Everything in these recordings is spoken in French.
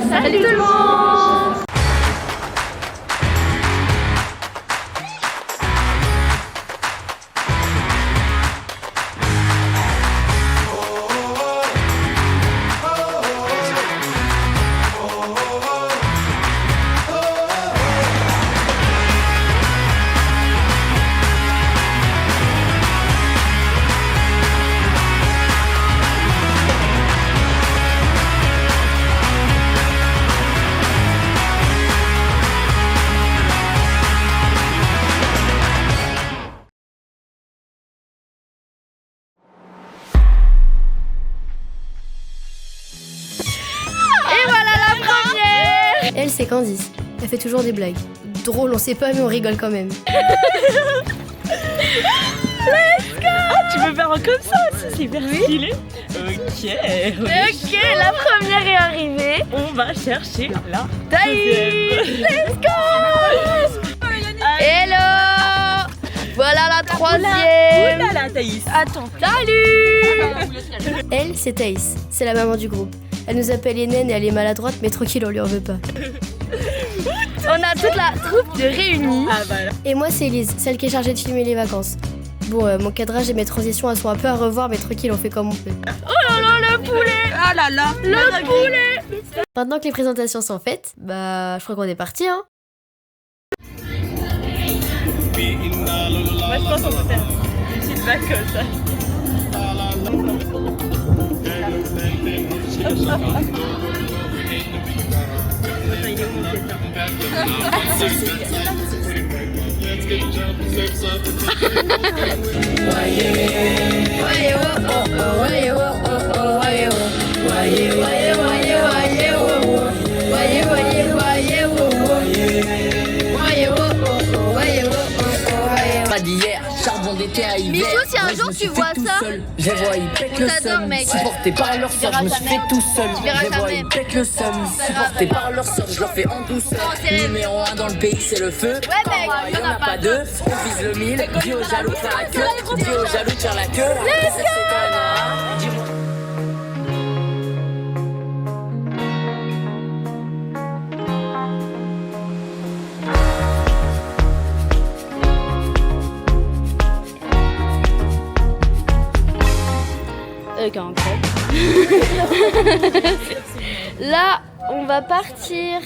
Salut tout le monde. Elle, c'est Candice. Elle fait toujours des blagues. Drôle, on sait pas, mais on rigole quand même. Let's go. Ah, tu veux faire un comme ça aussi, c'est hyper stylé. Ok, la première est arrivée. On va chercher la Thaïs. Let's go. Hello. Voilà la troisième. Oulala, Thaïs. Attends. Salut. Elle, c'est Thaïs. C'est la maman du groupe. Elle nous appelle les naines et elle est maladroite, mais tranquille, on lui en veut pas. On a toute la troupe de réunis. Ah, voilà. Et moi, c'est Elise, celle qui est chargée de filmer les vacances. Bon, mon cadrage et mes transitions, elles sont un peu à revoir, mais tranquille, on fait comme on peut. Oh là là, le poulet. Ah là là, le poulet. Maintenant que les présentations sont faites, bah, je crois qu'on est parti, hein. Moi, je pense qu'on peut faire une petite vague comme ça. Pas d'hier, charbon d'été à hiver. Michou, si un jour tu vois ça, je vois, ils pètent le seum. Supporté par leur sort, je me suis fait tout seul. Je vois, ils pètent le seum. Supporté par leur sort, je leur fais en douceur. Numéro 1 dans le pays, c'est le feu. Ouais, mec, y'en a pas deux. On vise le 1000. Dis aux jaloux de faire la queue. Dis aux jaloux de faire la queue. Let's go. Dis-moi. Là, on va partir.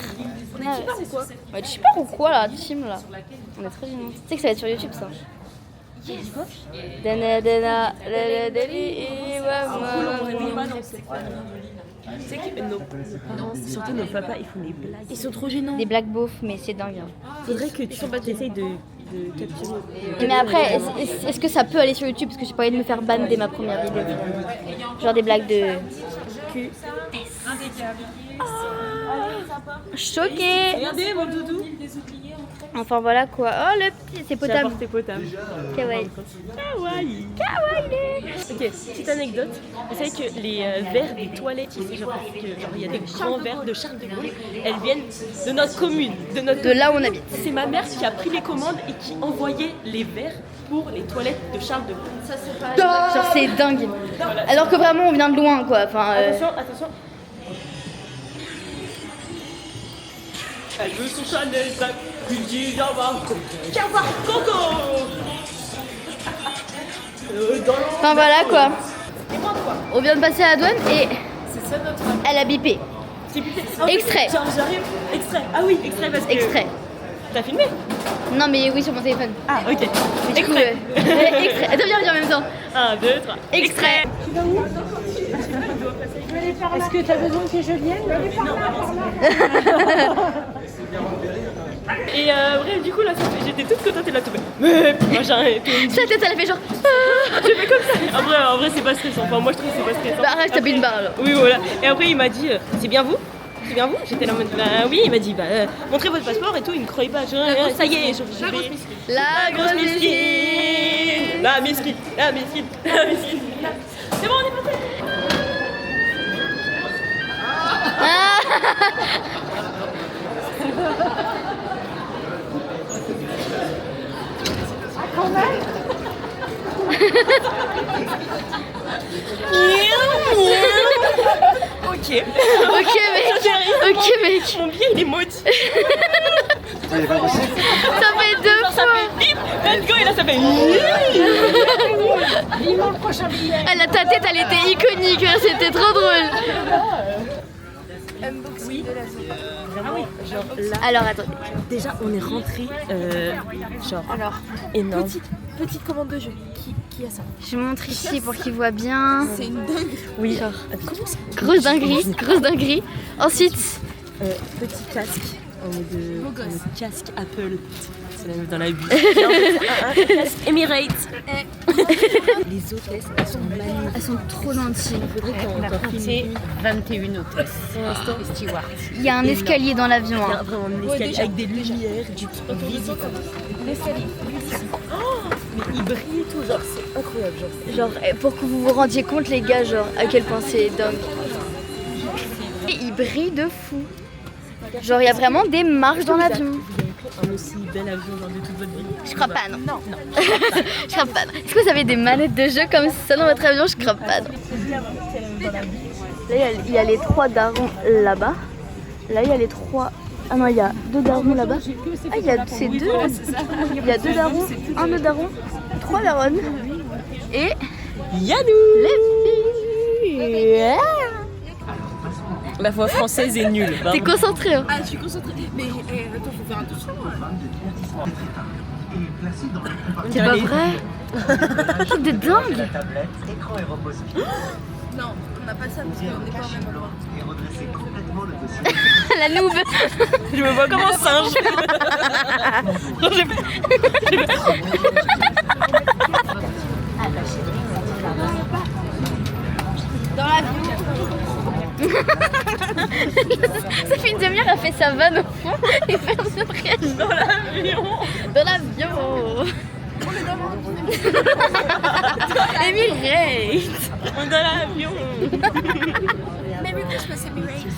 On est chipard ou quoi? Ouais, chipard ou quoi là, team là? On est très gênants. Tu sais que ça va être sur YouTube ça. Yes. Dana dana dana dali C'est que nos parents, surtout nos papas, ils font des blagues. Ils sont trop gênants. Des blagues beaufs, mais c'est dingue. Faudrait que tu essayes de capturer. Mais après, est-ce que ça peut aller sur YouTube? Parce que j'ai pas envie de me faire ban dès ma première vidéo. Genre des blagues de cul. Choqué. Regardez mon doudou. Enfin voilà quoi. Oh le petit, c'est potable. C'est potable. Kawaii. Kawaii. Kawaii. Ok, petite anecdote. Vous savez que les verres des toilettes ici, genre il y a des grands verres de Charles de Gaulle, elles viennent de notre commune, de là où on habite. C'est ma mère qui a pris les commandes et qui envoyait les verres pour les toilettes de Charles de Gaulle. Ça c'est pas. Genre c'est dingue. Alors que vraiment on vient de loin quoi. Enfin. Attention. Elle veut son Chanel, lui dit d'avoir Coco. Enfin voilà quoi. On vient de passer à la douane et elle a bipé. C'est bipé. Extrait. J'arrive. Extrait. Ah oui, extrait parce que. Extrait. T'as filmé? Non mais oui sur mon téléphone. Ah ok. Extrait. Extrait. Attends viens en même temps. 1, 2, 3. Extrait. Tu vas où? Est-ce que tu as besoin que je vienne? Et bref, du coup, là, j'étais toute contente et là, tout mais machin et tout. Sa tête elle a fait genre. J'ai fait comme ça. En vrai, c'est pas stressant. Enfin, moi, je trouve que c'est pas stressant. Bah arrête, t'as bu une barre alors. Oui, voilà. Et après, il m'a dit, c'est bien vous? C'est bien vous? J'étais là en mode, bah oui. Il m'a dit, bah montrez votre passeport et tout. Il me croyait pas. Ça y est, La grosse mesquine. La mesquine. C'est bon, on est passé. Quand même. Ok. Ok mec. Ok Québec. Mon billet il est maudit. Ça fait 2 Ça fois. fait bip, let's go, et là ça fait Ah, ta tête, elle était iconique, c'était trop drôle. Alors, attendez. Déjà, on est rentré, genre, énorme. Petite commande de jeu. Qui a ça? Je montre ici pour qu'ils voient bien. C'est une dingue. Oui. Genre, Comment ça? grosse dinguerie. Ensuite, Petit casque en mode casque Apple. C'est la meuf dans la buse. Un casque Emirates. Les hôtesses, elles sont magnifiques. elles sont trop gentilles. Il faudrait qu'on filme 21 hôtesses. pour l'instant. Il y a un escalier dans l'avion. Il y a Hein. vraiment un escalier avec des lumières, du visible. L'escalier. Mais il brille et tout, genre c'est incroyable. Genre, pour que vous vous rendiez compte, les gars, genre, à quel point c'est dingue. Et il brille de fou. Genre, il y a vraiment des marches dans l'avion. Vous avez pris un aussi bel avion genre, de toute votre vie? Je crois pas, non. Je crois pas. Est-ce que vous avez des manettes de jeu comme ça dans votre avion? Je crois pas. Non. Là, il y a les 3 darons là-bas. Là, il y a les 3. Ah non, il y a 2 darons là-bas. Ah, il y a ces 2. Il y a 2 darons, un autre daron, 3 daronnes. Et Yanou! les filles. La voix française est nulle. T'es concentré, hein? Ah, je suis concentrée. Mais attends, faut faire attention. C'est pas vrai? Truc de dingue. Non, on n'a pas ça parce qu'on n'est pas au même endroit. La noob. Je me vois comme un singe. Non, Dans l'avion. Ça fait une demi-heure, elle fait sa vanne au fond et personne ne réagit. dans l'avion. Dans l'avion. Emirates. On est dans l'avion. Merry Christmas, Emirates.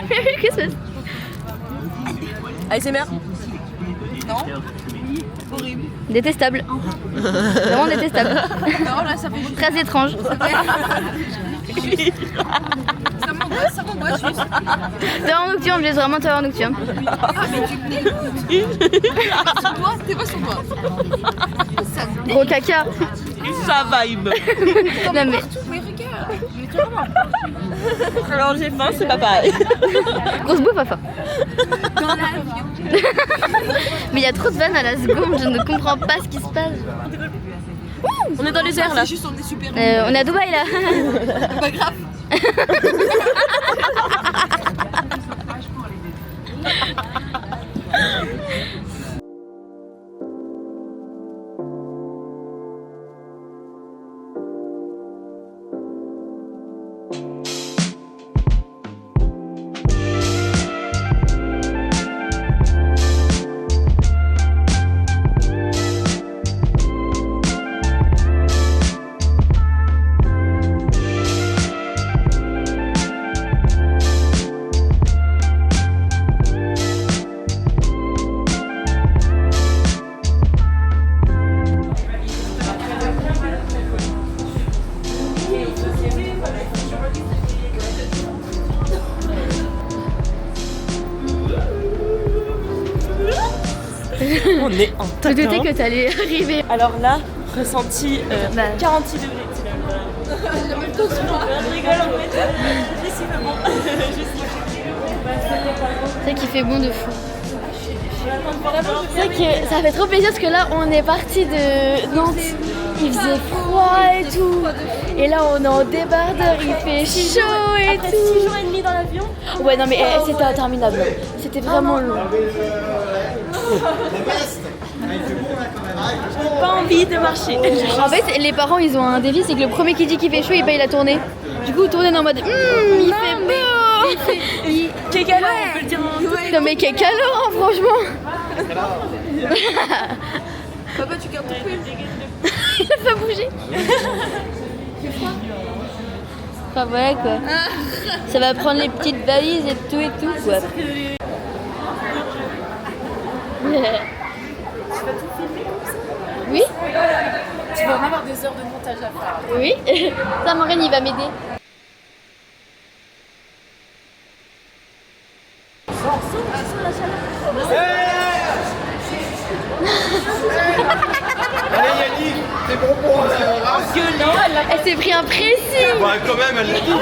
Merry Christmas. ASMR. Horrible. Détestable. Vraiment détestable. Non, là, ça fait juste. Très étrange. Ça m'angoisse juste. Terreur nocturne, je laisse vraiment terreur nocturne. Ah, mais tu me dégoûtes. Sur toi, t'es pas sur toi. Gros caca. Ça vibe. Non mais Mais regarde. Mais clairement. Alors j'ai faim, c'est pas pareil. grosse bouffe à faim. Dans l'avion. Mais il y a trop de vannes à la seconde, je ne comprends pas ce qui se passe. On est dans les airs là. C'est juste, on est super. On est à Dubaï là. Pas grave. On est en Je doutais tatin. que t'allais arriver. Alors là, ressenti Bah. 46 degrés. Je rigole en fait. Je suis bon. C'est vrai qu'il fait bon de fou. C'est vrai que ça fait trop plaisir parce que là on est parti de Nantes, il faisait froid et tout. Et là on est en débardeur, il fait chaud et Après tout. 6 jours et demi dans l'avion. Ouais non mais c'était interminable. C'était vraiment long. Pas envie de marcher. En fait les parents ils ont un défi, c'est que le premier qui dit qu'il fait chaud il paye la tournée. Du coup tourner en mode il fait beau. Quel galère, on peut le dire en Non mais quel calor hein, franchement. Papa, tu gardes ton pull. Il a pas bougé. Enfin voilà quoi. Ça va prendre les petites valises et tout quoi. Oui, Tu vas en avoir des heures de montage à faire. oui. Ça Morgane il va m'aider. Allez Yannick, c'est bon pour Elle s'est pris un pressing. Bah quand même, elle l'a dit.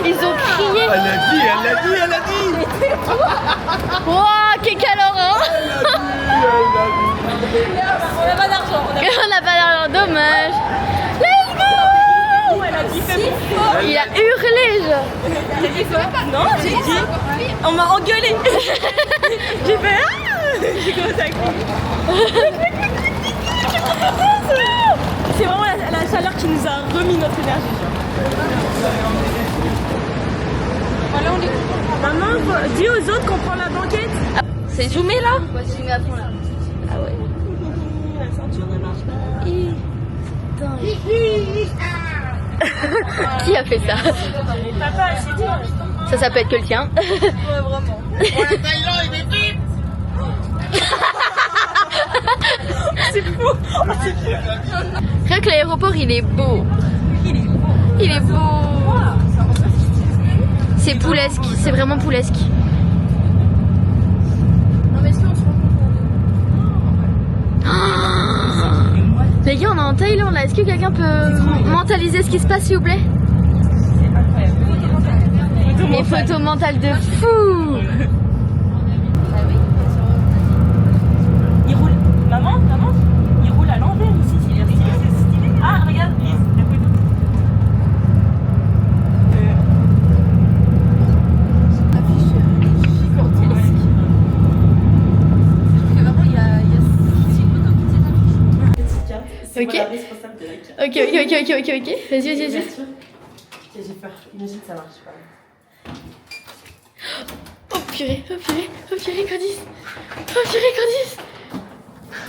Ils ont crié. Elle l'a dit, elle l'a dit, elle l'a dit. Wouah, quel calorant. On n'a pas d'argent. On n'a pas d'argent, dommage. Let's go. Elle a dit fais mon fort. Il a hurlé, genre. Non, j'ai dit. On m'a engueulé. J'ai fait ah. J'ai commencé à crier. C'est vraiment la chaleur qui nous a remis notre énergie. Voilà, on est content. Maman, dis aux autres qu'on prend la banquette. C'est zoomé là? Ouais, c'est zoomé à fond là. Ah ouais. La ceinture ne marche pas. Qui a fait ça? Papa, c'est toi. Ça peut être que le tien. Ouais, vraiment. C'est fou. Rien que l'aéroport, il est beau. Il est beau. C'est poulesque, c'est vraiment poulesque. Non, mais est-ce qu'on se rend compte? Les gars, on est en Thaïlande là. Est-ce que quelqu'un peut mentaliser ce qui se passe, s'il vous plaît? Les photos mentales de fou. Il roule. Maman, il roule à l'envers ici. C'est stylé. Ah, regarde, Lise, la photo. C'est Ok. moi la responsable de la carte. Ok. Vas-y. J'ai peur. Imagine ça marche pas. Oh purée, Candice.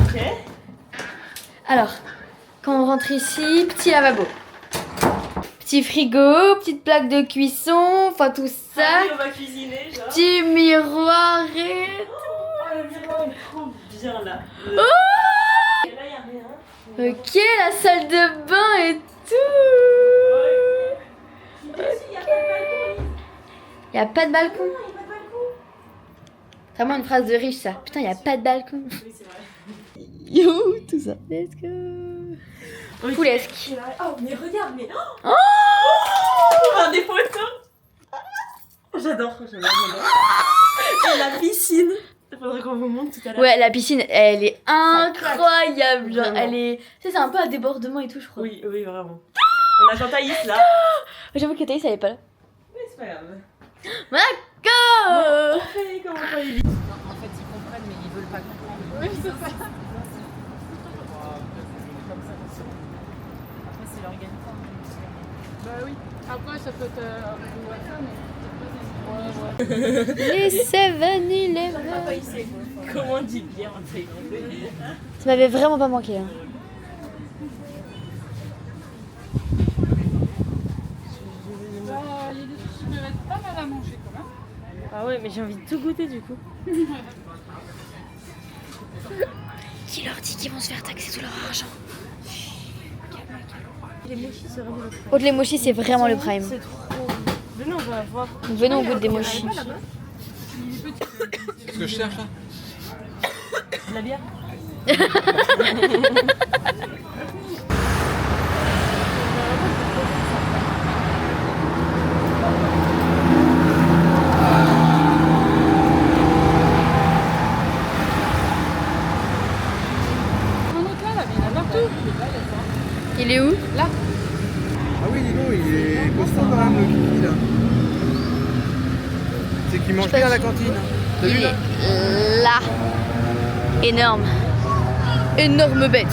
Ok. Alors, quand on rentre ici, petit lavabo. Petit frigo, petite plaque de cuisson, enfin tout ça. Allez, on va cuisiner, genre. Petit miroir et... Oh, le miroir est trop bien là. Et là, il a rien. Ok, la salle de bain et tout. Y a pas de balcon. C'est vraiment une phrase de riche ça. Putain, y a pas de balcon. Oui, c'est vrai. Yo, tout ça. Let's go. Ok. Poulesque. Oh, mais regarde, mais. Oh Faire des photos. J'adore. Et la piscine. Il faudrait qu'on vous montre tout à l'heure. Ouais, la piscine, elle est incroyable. Genre, elle est... Tu sais, c'est un peu à débordement et tout, je crois. Oui, vraiment. On attend Thaïs là. J'avoue que Thaïs, elle est pas là. Oui, c'est pas grave. Marco. Comment on fait En fait, ils comprennent, mais ils veulent pas comprendre. Oui, c'est ça. Après, c'est leur gagne pas. Bah oui. Après, ça peut être Les 7-Eleven. Comment on dit bien en thaïlandais? Ça m'avait vraiment pas manqué. Hein. les deux peuvent être pas mal à manger quand même. Ah ouais, mais j'ai envie de tout goûter du coup. Qui leur dit qu'ils vont se faire taxer tout leur argent? Les mochis, c'est vraiment le prime. Oh, les mochis, c'est vraiment le prime. C'est trop. Venez, on va voir. Venez, on goûte des mochis. Qu'est-ce que je cherche là? De la bière. Un autre là, mais il y en a partout. Il est où? Là. Ah oui, dis donc, il est constant quand même le kiki là. C'est qu'il mange bien à la cantine. T'as vu Il là? est là. Énorme. Énorme bête.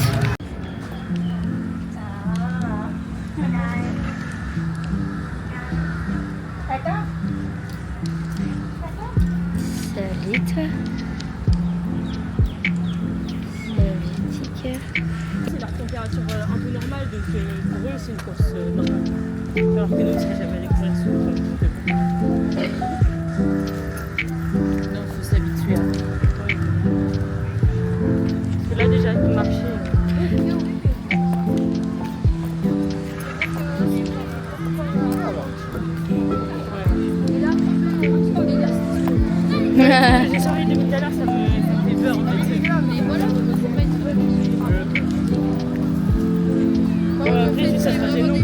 Salut toi. Salut ticket. C'est leur température un peu normale, donc pour eux c'est une course normale. Alors que nous on serait jamais allé courir sur le non, il faut s'habituer à. Parce que là déjà avec le marché. J'ai changé depuis tout à l'heure, ça me fait peur en fait. Après, ça sera gênant.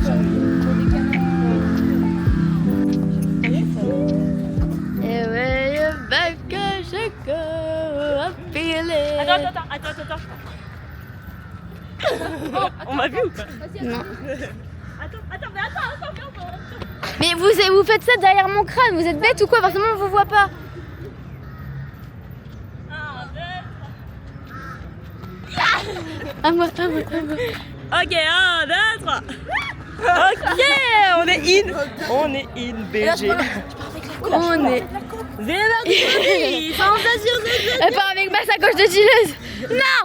Et way back je go, I feel it. Attends. On m'a vu ou pas? Non. Attends. Mais vous faites ça derrière mon crâne, vous êtes bête ou quoi? Forcément on vous voit pas. À moi. Ok, 1, 2, 3. Ok, on est in BG. On est. C'est parti. Sensation de Elle part avec ma sacoche de chilleuse. Non.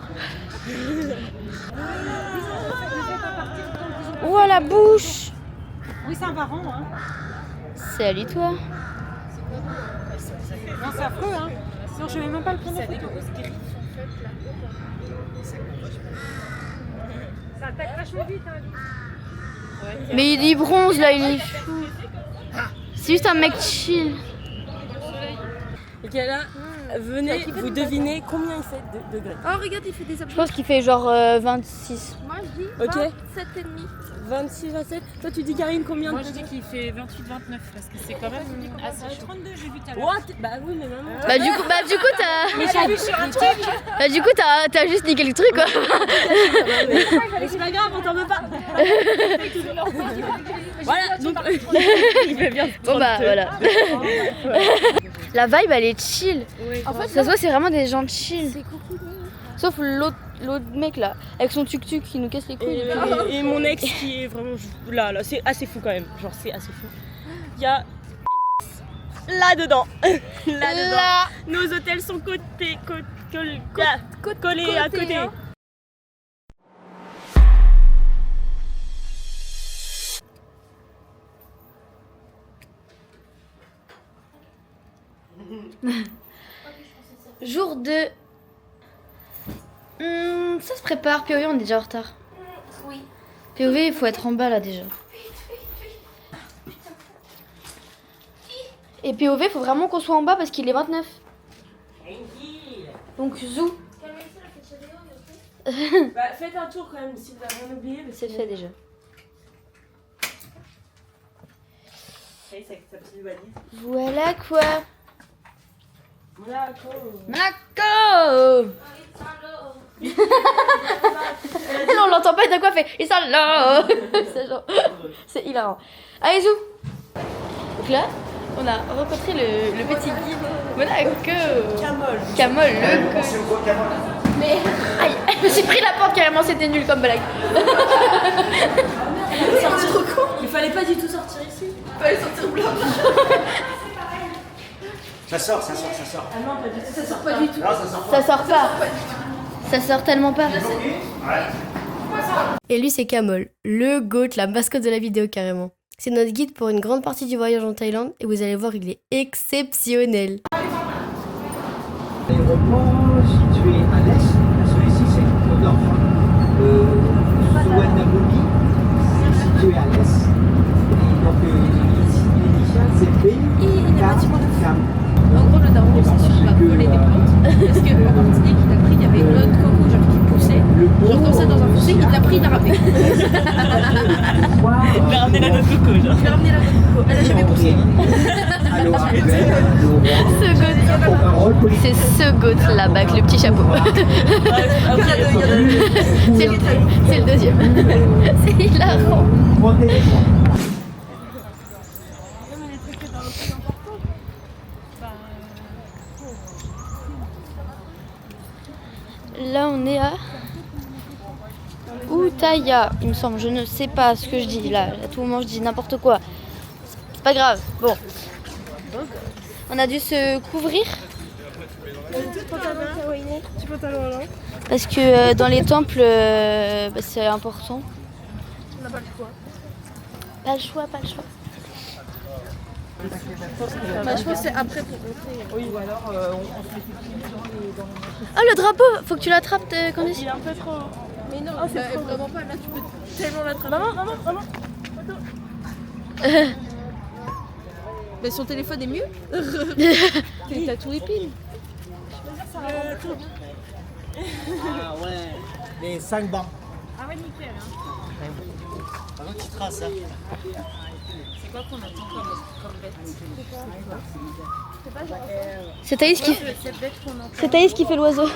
Oh la bouche. Oui, c'est un varan, hein. Salut toi. Non, c'est affreux, hein. Sinon, je vais même pas le prendre en photo. Ça attaque vachement vite, hein. Mais il bronze là, il est fou. C'est juste un mec chill. Ok, là, venez, vous devinez combien il fait de degrés. Oh, regarde, il fait des Je pense qu'il fait genre 26. Moi, je dis Ok. 27,5. 26, 27. Toi, tu dis Karine combien Moi de je dis qu'il fait 28-29 parce que c'est quand même assez chaud. 32, j'ai vu tout à l'heure. What? Bah oui, mais maman. Bah du coup t'as. Mais j'ai vu sur un truc. Bah du coup t'as juste niqué le truc quoi. Mais c'est pas grave, on t'en veut pas. Voilà, donc il fait bien. Bon bah voilà. La vibe elle est chill. En fait, Ça se voit c'est vraiment des gens chill. Sauf l'autre mec là, avec son tuk-tuk qui nous casse les couilles. Et mon ex qui est vraiment là, c'est assez fou quand même. Genre, c'est assez fou. Il y a là-dedans. Là-dedans. Là. Nos hôtels sont collés à côté. hein. Jour 2. Ça se prépare, POV on est déjà en retard. Oui. POV il faut être en bas là déjà. Et POV il faut vraiment qu'on soit en bas parce qu'il est 29. Donc zou. Bah, faites un tour quand même si vous avez rien oublié. C'est fait déjà. Ça y est, sa petite valise. Voilà quoi. Monaco. Monaco. Non, on l'entend pas, t'as quoi fait? Et ça là. C'est hilarant. Allez, zou. Donc là, on a rencontré le petit guide Monaco. Camol, le go. Mais aïe, je me suis pris la porte carrément, c'était nul comme blague. C'est trop con. Il fallait pas du tout sortir ici. Ça sort. Ah non, pas du tout. Ça sort pas du tout. Non, ça sort Ça sort pas. Ça sort tellement pas. Et lui, c'est Kamol, le GOAT, la mascotte de la vidéo carrément. C'est notre guide pour une grande partie du voyage en Thaïlande et vous allez voir, il est exceptionnel. L'aéroport situé à l'est, celui-ci c'est au nord. Suvarnabhumi, c'est situé à l'est. Et donc l'initial c'est B, Cam. En gros, le daron, c'est sûr, va voler des plantes. Parce qu'en Martinique, il a pris, il y avait une noix de coco genre qui poussait. Genre comme ça dans un fossé, il l'a pris, il l'a ramené. Il a ramené la noix de coco, genre. Il a ramené la noix de coco. Elle a jamais poussé. À l'heure actuelle, le roi Ce goat. a un rôle politique. C'est ce goat là-bas avec le petit chapeau. C'est le deuxième. C'est hilarant. Là on est à Utaya, il me semble, je ne sais pas ce que je dis là, à tout moment je dis n'importe quoi. C'est pas grave, bon. On a dû se couvrir. Parce que dans les temples, bah, c'est important. On n'a pas le choix. Pas le choix, pas le choix. Bah, je pense que c'est après pour rentrer. Oui, ou alors on se met Oh le drapeau, faut que tu l'attrapes Candice. Il est un peu trop. Mais non, vraiment pas. Là, tu peux tellement l'attraper. Maman. Mais son téléphone est mieux. T'as tout épine. Ah ouais, les 5 bancs. Ah ouais, nickel. Hein. Par contre, tu traces, hein. C'est quoi qu'on attend comme bête? C'est Thaïs qui... Cette bête qu'on entend. C'est Thaïs qui fait l'oiseau.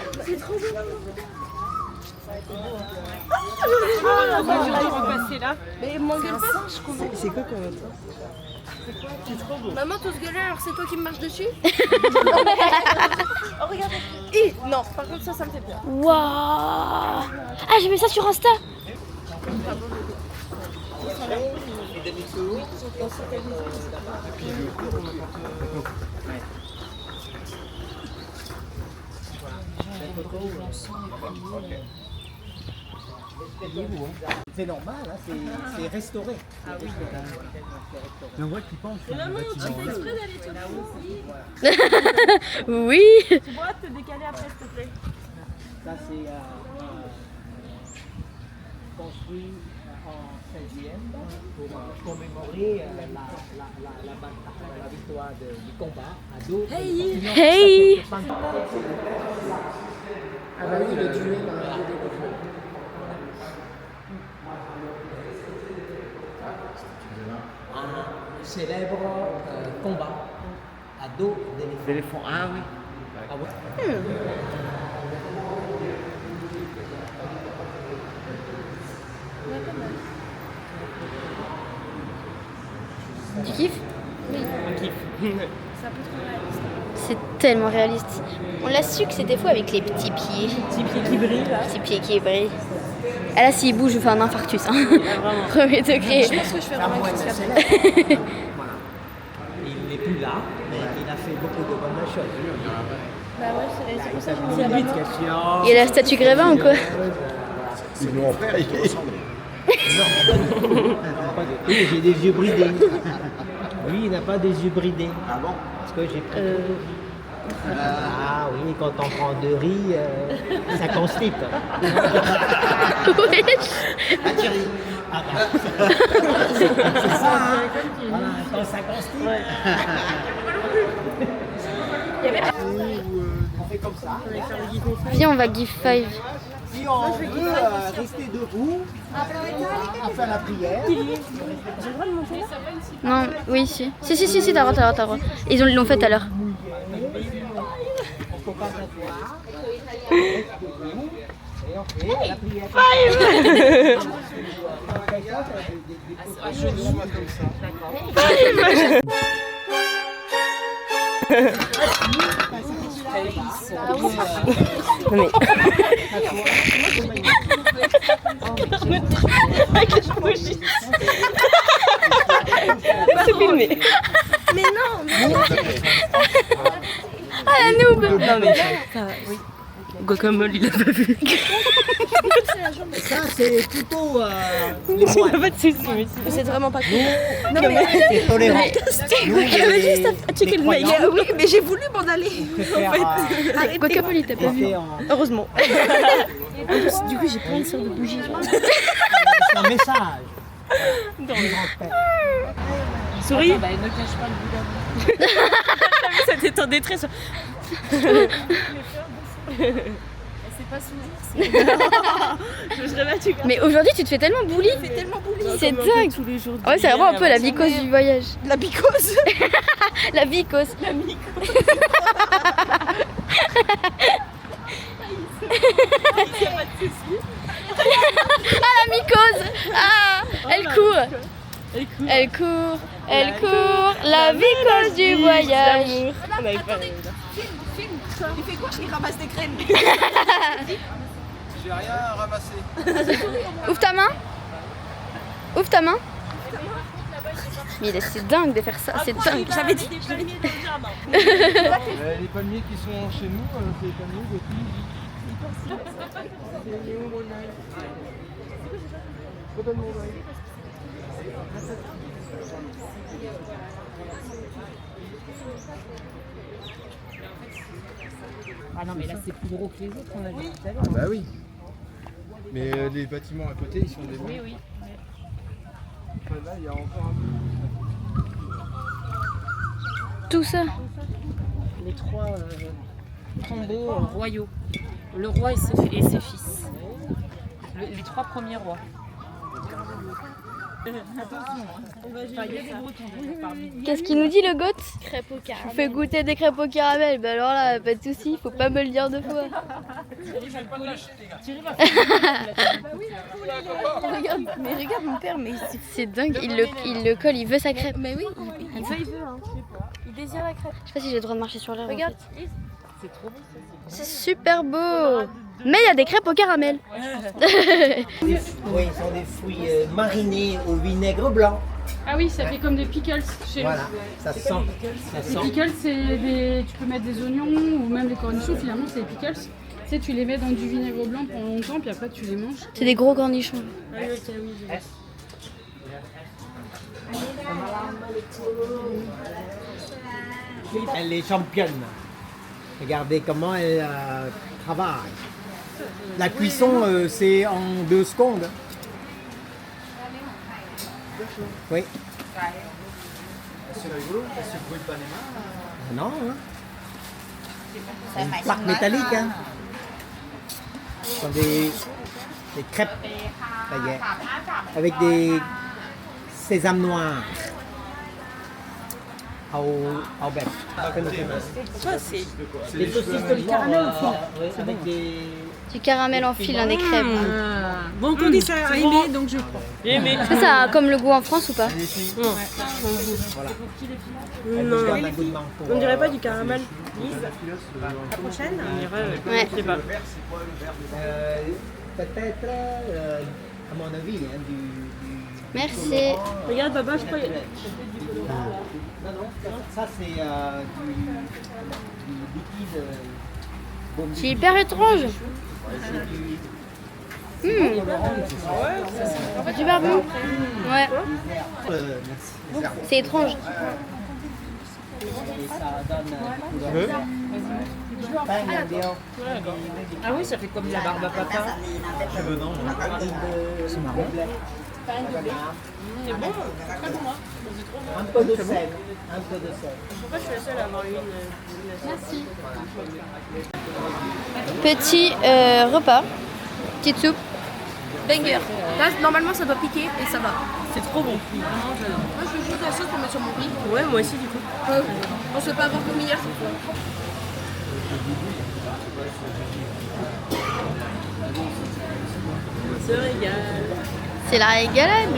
C'est là. Mais m'engueule pas. C'est quoi comme ça? Maman, t'oses gueuler alors c'est toi qui me marches dessus? Oh, regarde. Non, par contre, ça me fait peur. Waouh. Ah, j'ai vu ça sur Insta. C'est normal, hein, c'est restauré. Ah oui. Mais on voit qu'ils pensent. Oui. Tu pourras te décaler après, s'il te plaît. Ça, c'est construit en 16e pour commémorer la victoire du combat à dos. Hey. Ah bah oui, le duel dans la vidéo. Un célèbre combat à dos d'éléphant. Ah oui. Ah ouais. Tu kiffes? On kiffe. C'est tellement réaliste. On l'a su que c'était fou avec les petits pieds. Petit pied qui brille là. Petits pieds qui brillent. Ah là, s'il bouge, je fais un infarctus. Hein. Premier degré. Je pense que je fais vraiment une chose. Voilà. Il n'est plus là, mais il a fait beaucoup de bonnes choses. Bah ouais, c'est pour ça que je me dis Limite, question. Il y a la statue Grévin ou quoi? Ils l'ont offert, il Oui, j'ai des yeux bridés. Lui, il n'a pas des yeux bridés. Ah bon? Parce que j'ai pris. Ah oui, quand on prend 2 riz, ça constipe. Wesh. Ah Thierry. Ah bah. C'est ça, hein. Voilà, quand ça constipe. On fait comme ça. Viens, on va give 5. Si on veut rester debout, à faire la prière. Non, oui, si. Si, t'as le droit. Ils l'ont fait tout à l'heure. On faut pas s'asseoir. Et on fait la prière. C'est filmé. Mais non. Ah la noob. Non mais ça, oui. Guacamole, il a pas vu. Ça, c'est plutôt les Il n'a moines. pas de soucis. C'est vraiment pas cool. Non, mais c'est tolérant. Nous, Il y avait juste à checker le mec. croyants, Oui, mais j'ai voulu m'en aller. Guacamole, il t'a pas vu. Heureusement. Du coup, j'ai plein de sortes de bougies. C'est un message. Souris. Bah, ne cache pas le boudin. Ça t'est en détresse. C'est pas sourire, Je me serais battue. Mais aujourd'hui, tu te fais tellement bully. C'est dingue. Tous les jours. Ouais, c'est vraiment un peu la vicose du voyage. La bicose. La vicose. Ah, la mycose. Ah, elle court. Elle court. La vicose du voyage. On avait pas. Film. Il fait quoi? Il ramasse des graines. J'ai rien ramassé. Ouvre ta main. Mais c'est dingue de faire ça. C'est dingue. J'avais dit. Les palmiers qui sont chez nous, c'est les palmiers de qui? Ah non, mais là, c'est plus gros que les autres qu'on a vu tout à l'heure. Bah oui. Mais les bâtiments à côté, ils sont des Oui, oui. Là, il y a encore un peu. tout ça. Les 3 tombeaux royaux. Le roi et ses fils. Les 3 premiers rois. Qu'est-ce qu'il nous dit le goth? Crêpes au Je caramel. vous fais goûter des crêpes au caramel. Bah alors là, pas de soucis, faut pas me le dire deux fois. Mais regarde mon père, mais C'est dingue, il le colle, il veut sa crêpe. mais oui, Il veut. hein. Il désire la crêpe. Je sais pas si j'ai le droit de marcher sur l'air. Regarde. C'est super beau. Mais il y a des crêpes au caramel. Oui, ils sont des fruits marinés au vinaigre blanc. Ah oui, ça fait comme des pickles chez Voilà, ça sent. Les pickles, c'est des... tu peux mettre des oignons ou même des cornichons, finalement c'est des pickles. Tu sais, tu les mets dans du vinaigre blanc pendant longtemps, puis après tu les manges. C'est des gros cornichons. Elle est championne. Regardez comment elle travaille. La cuisson, c'est en 2 secondes. Oui. Non, hein. C'est une plaque métallique. Hein. Ce sont des crêpes ça y est, avec des sésames noirs. Au bec. Ça, c'est Des saucisses de caramel avec des... Du caramel en fil dans des crêpes. bon, qu'on dit ça a aimé, donc je prends. J'ai aimé. Est-ce que ça a comme le goût en France ou pas? Non, on dirait pas du caramel. Lise, la prochaine on dirait, Ouais. je sais pas. Peut-être, à mon avis, hein, du... Merci. Regarde, papa, je crois. Ça, c'est du liquide. C'est hyper étrange. C'est super bon. Ouais. C'est étrange. Et ça donne Ah oui, ça fait comme de la barbe à papa. c'est marrant. C'est bon, très bon. Hein. Un peu de sel. Un peu de sel. Pourquoi je suis la seule à avoir une. Petit repas. Petite soupe. Banger. Là, normalement, ça doit piquer et ça va. C'est trop bon. Moi, je veux juste la sauce pour mettre sur mon riz. Ouais, moi aussi, du coup. On se fait pas avoir comme hier, c'est quoi. Se régale. C'est la régalade.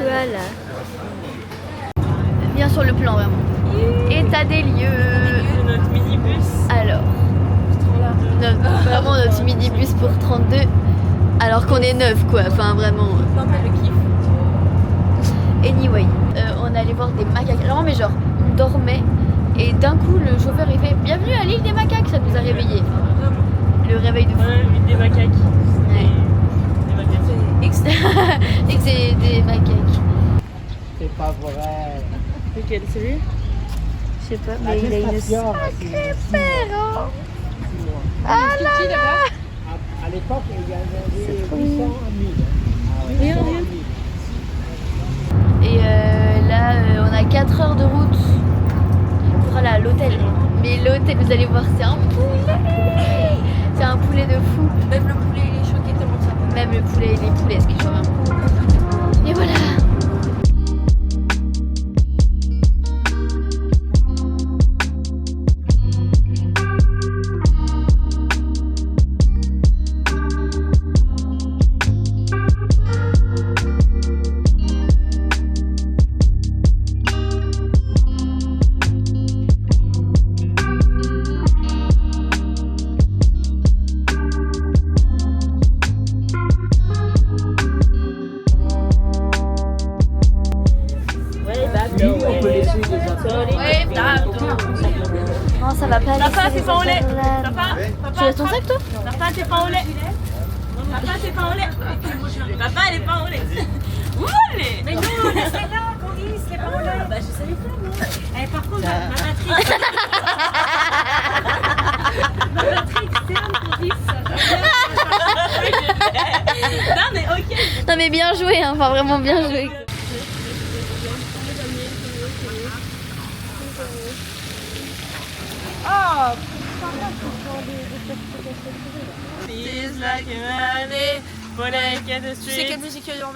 Voilà. Bien sur le plan vraiment. État des lieux. C'est notre minibus. Alors. Vraiment notre minibus pour 32. Alors qu'on est 9 quoi. Enfin vraiment. Le kiff. Anyway. On allait voir des macaques. Vraiment mais genre on dormait. Et d'un coup le chauffeur il fait bienvenue à l'île des macaques. Ça nous a réveillés. Le réveil de fou. Ouais, des macaques. Ouais. Des macaques. Et que c'est des macaques. C'est pas vrai. Lequel, celui? Je sais pas, mais il a une sacrée paire, hein. Ah là là. À l'époque, il y avait 800 à 1000. Rien, rien. Et là, on a 4 heures de route pour aller à l'hôtel. Mais l'hôtel, vous allez voir, c'est un poulet. C'est un poulet de fou. Même le poulet, il est choqué tellement ça va. Même le poulet, les poulets, excusez-moi. Et voilà. Non, ça va pas aller. Papa, c'est pas au lait. Papa, Tu laisses ton sac, toi? papa, c'est pas au lait. Papa, c'est pas au lait. Papa, elle est pas au lait. Où au lait? Mais non, laissez-la, Coris, c'est pas au lait. Bah, je savais pas, moi. Eh, par contre, ma batterie. Ma batterie externe, Coris. Non, mais ok. Non, mais bien joué, hein. Enfin, vraiment bien joué. Feels like money. Tu sais quelle musique il y a en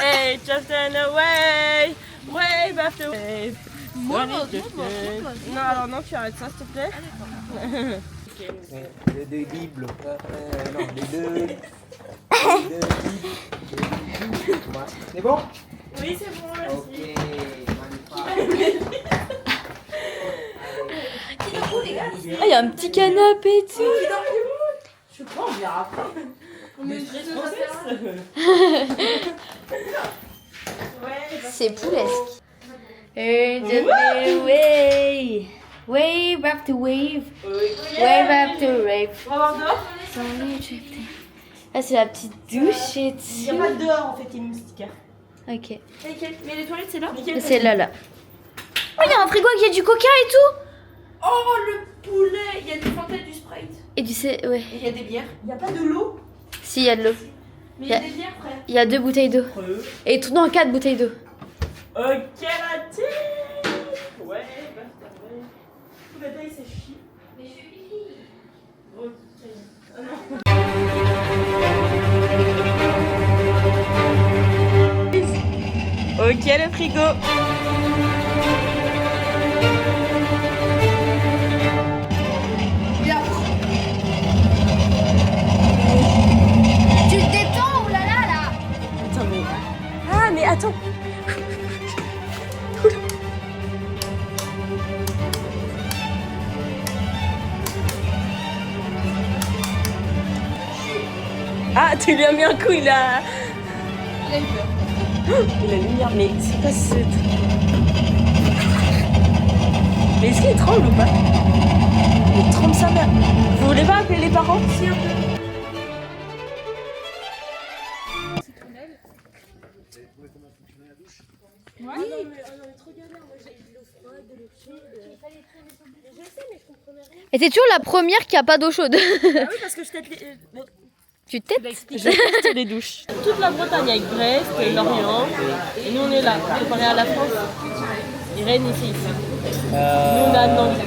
Hey, just turn away. Wave after wave. Moi, Non, alors non, tu arrêtes ça, s'il te plaît. Les deux bibles. Non, les deux. C'est bon? Oui, c'est bon, merci. Ok, Ah, il y a un petit canapé et tout. Je crois, on verra après. On est très C'est poulesque. Wave, wave after wave, wave after wave. On va voir dehors. Ah, c'est la petite douche et Il n'y a tout. pas de dehors en fait, il y a une moustiquaire. Ok. Mais les toilettes, c'est là. C'est là, là. Oh, il y a un frigo qui a du coca et tout. Oh, le poulet. Il y a du Fanta et du Sprite. Et du ouais. Et il y a des bières. Il n'y a pas de l'eau. Si, il y a de l'eau. Mais il y a des bières, frère. Il y a 2 bouteilles d'eau. Et tout, non, 4 bouteilles d'eau. Ok, la team. Ouais, bah, tout le détail, c'est chiant. Mais je suis fille. Ok, le frigo. Tu te détends, oulala, là. Attends, mais... Ah, mais attends. Ah, tu lui as mis un coup, il a... Il a eu peur. Il a lumière, mais c'est quoi ce truc? Mais est-ce qu'il tremble ou pas? Il tremble sa mère. Vous voulez pas appeler les parents? Si, un peu. Et c'est toujours la première qui a pas d'eau chaude. Ah oui, parce que je tête les... Tu t'aides? Je teste les douches. Toute la Bretagne avec Brest et Lorient. Et nous on est là, comparé à la France. Et Rennes ici. Nous on a Nantes.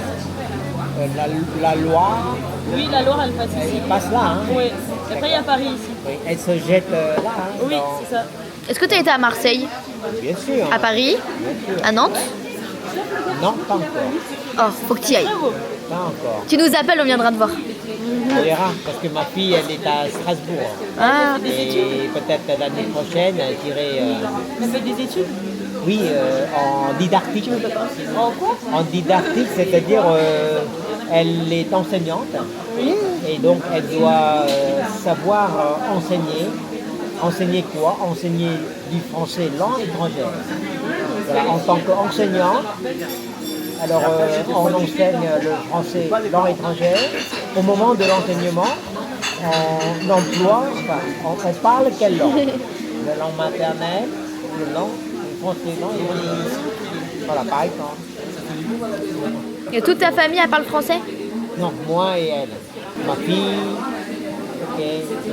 la Loire, Oui, la Loire elle passe ici. elle passe là. Hein. Oui. Après il y a Paris ici. Oui, elle se jette là. Hein, Oui, dans- c'est ça. Est-ce que tu as été à Marseille? Bien sûr. À Paris? À Nantes? Non, pas encore. Oh, faut que tu y ailles. Pas encore. Tu nous appelles, on viendra te voir. On verra, parce que ma fille, elle est à Strasbourg. Ah, Et peut-être l'année prochaine, j'irai. Elle fait des études. Oui, en didactique. En quoi? En didactique, c'est-à-dire elle est enseignante et donc elle doit savoir enseigner. Enseigner quoi? Enseigner du français langue étrangère. Voilà, en tant qu'enseignant, alors on enseigne le français langue étrangère. Au moment de l'enseignement, on emploie, enfin, on parle quelle langue? La langue maternelle, le français langue étrangère. Voilà, par exemple. et toute ta famille, elle parle français? Non, moi et elle. Ma fille, ok,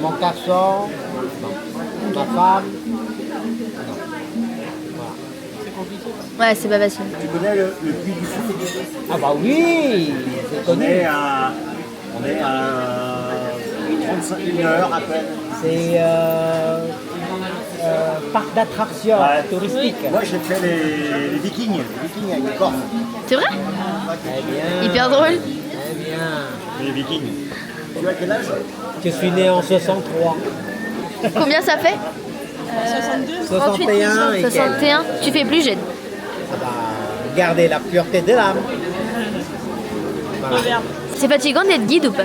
mon garçon, non. Ma femme, non. Ouais, c'est pas facile. Tu connais le Puy du Fou? Ah bah oui, c'est On connu. est à 35 heures à peine. C'est parc d'attractions Ouais. touristique. Moi j'ai fait les Vikings avec les cornes. C'est vrai? Très bien. Hyper drôle. Très bien. Les Vikings. Tu as quel âge? Je suis né en 63. Combien ça fait? 61 et quelques. 61. Tu fais plus jeune. Ah bah, gardez la pureté de l'âme. Voilà. C'est fatigant d'être guide ou pas?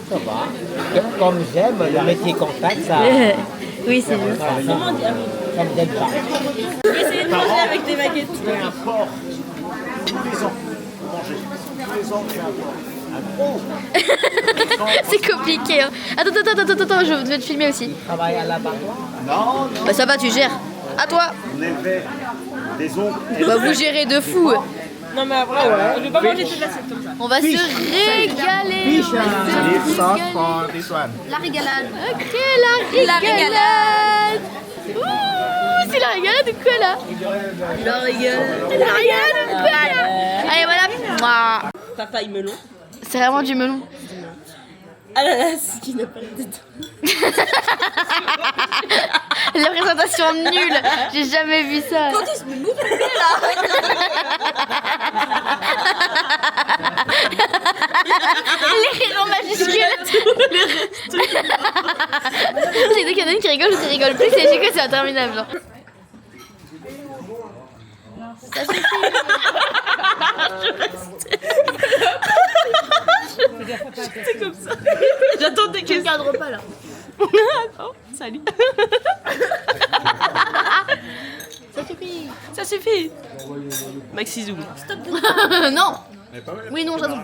Ça va. Comme j'aime le métier contact, ça. Oui, c'est bien. Ça me gêne pas. Je vais essayer de manger avec des baguettes. Tu fais un porc tous les ans. Pour manger. Tous les ans tu fais un porc. Un gros. C'est compliqué. Hein. Attends, je vais te filmer aussi. Tu travailles à l'abattoir? Non, non. Bah ça va, tu gères. À toi. On élevait des oncles. Bah vous gérez de fou. Non mais après, je vais pas manger toute l'assiette comme ça. On va se régaler. On va se régaler. for this one. La régalade. Ok, la régalade. Ouh, c'est la régalade ou quoi là? La régalade ou quoi là? Allez, voilà. Mouah. papaye melon. C'est vraiment du melon. Ananas qui n'a pas de tête. La présentation nulle. J'ai jamais vu ça. Quand il se met là. Les rires en majuscule. J'ai dit qu'il y en a une qui rigole, l'autre qui rigole plus. Et j'ai que c'est interminable. Genre. Ça suffit. J'étais comme ça. J'attendais qu'elle Cadre pas là. Oh, salut. Ça suffit. Ça suffit. Maxi zoom. Non. Oui, non, j'attends.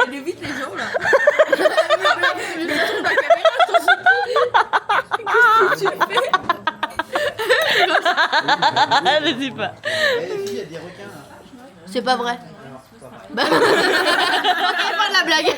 Elle évite les gens là. Qu'est-ce que tu fais? Je sais pas. C'est pas vrai. Bah, pas de la blague.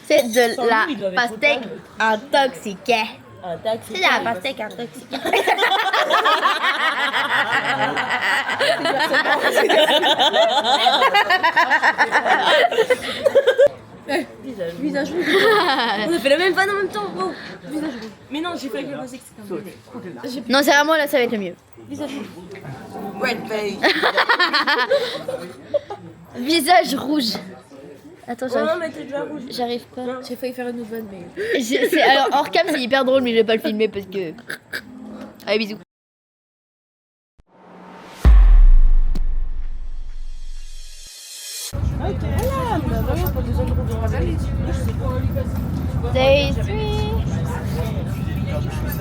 C'est de la pastèque intoxiquée. C'est de la pastèque intoxiquée. Visage rouge. On a fait la même vanne en même temps. Wow. Visage rouge. Mais non, j'ai pas avec le musique, c'est comme ça. Non, c'est vraiment là, ça va être le mieux. Visage rouge. Red face. Visage rouge. Attends, Oh non, mais t'es déjà rouge. j'arrive pas. J'ai failli faire une autre vanne, mais. Alors, hors cam, c'est hyper drôle, mais je vais pas le filmer parce que. Allez, bisous. Day 3.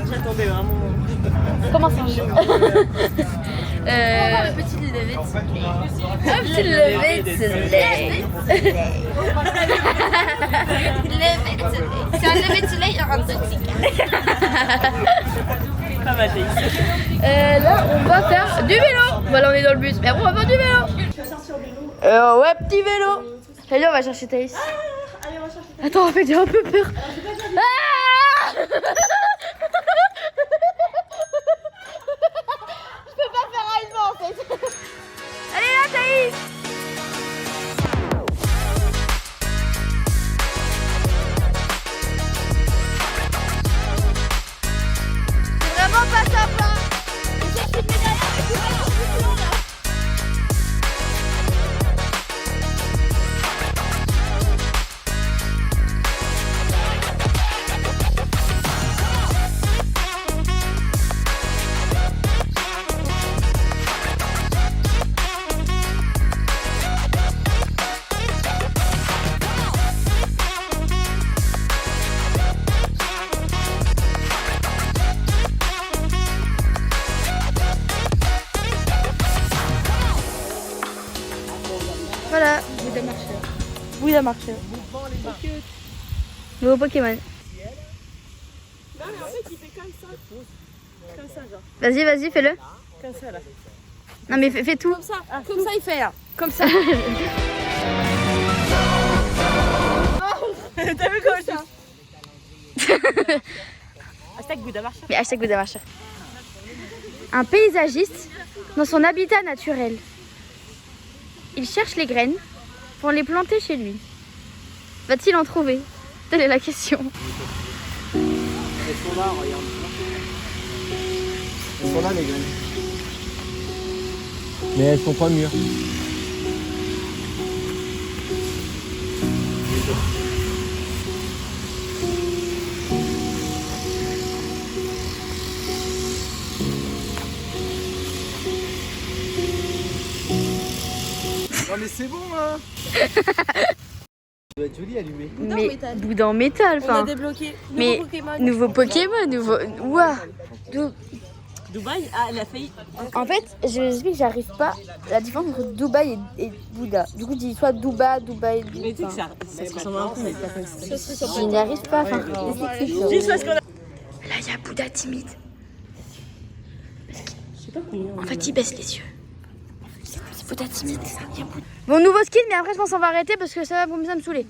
J'attendais vraiment. Comment ça? Le petit lever de soleil. Un petit lever de soleil. Lever de soleil. C'est un lever de soleil intoxiquant. Pas mal, Thaïs. Là, on va faire du vélo. Voilà, on est dans le bus. Mais après, on va faire du vélo. Ouais, petit vélo. Allez, on va chercher Thaïs. Attends, on fait déjà un peu peur. Ah je peux pas faire Iceman en fait. Allez là, Thaïs. C'est vraiment pas simple. J'essaie de filmer derrière, mais c'est vraiment plus long là. Voilà. Bouddha marcheur. Nouveau Pokémon. Non, mais en fait, il fait comme ça. Comme ça, genre. Vas-y, vas-y, fais-le. Comme ça, là. Non mais fais tout. Comme ça, comme ça il fait là. Comme ça. T'as vu comment ça? Hashtag Bouddha marcheur. Mais hashtag Bouddha marcheur. Un paysagiste dans son habitat naturel. Il cherche les graines pour les planter chez lui. Va-t-il en trouver? Telle est la question. Elles sont là, regarde. Elles sont là, les graines. Mais elles sont pas mûres. Non mais c'est bon hein. Ça doit être joli allumé. Mais Bouddha en métal, On a enfin. débloqué. Mais nouveau Pokémon, nouveau. Ouah. Dubaï, ah, elle a failli. En fait, je explique que j'arrive pas la différence entre Dubaï et Bouddha. Du coup, je dis soit Dubaï. Mais tu sais que ça se ressemble un peu, mais pas comme ça. Je n'y arrive pas. Enfin, Juste parce qu'on a. là, il y a Bouddha timide. En fait, il baisse les yeux. Bouddha timide. Bon, nouveau skin, mais après je pense qu'on va arrêter parce que ça va me saouler.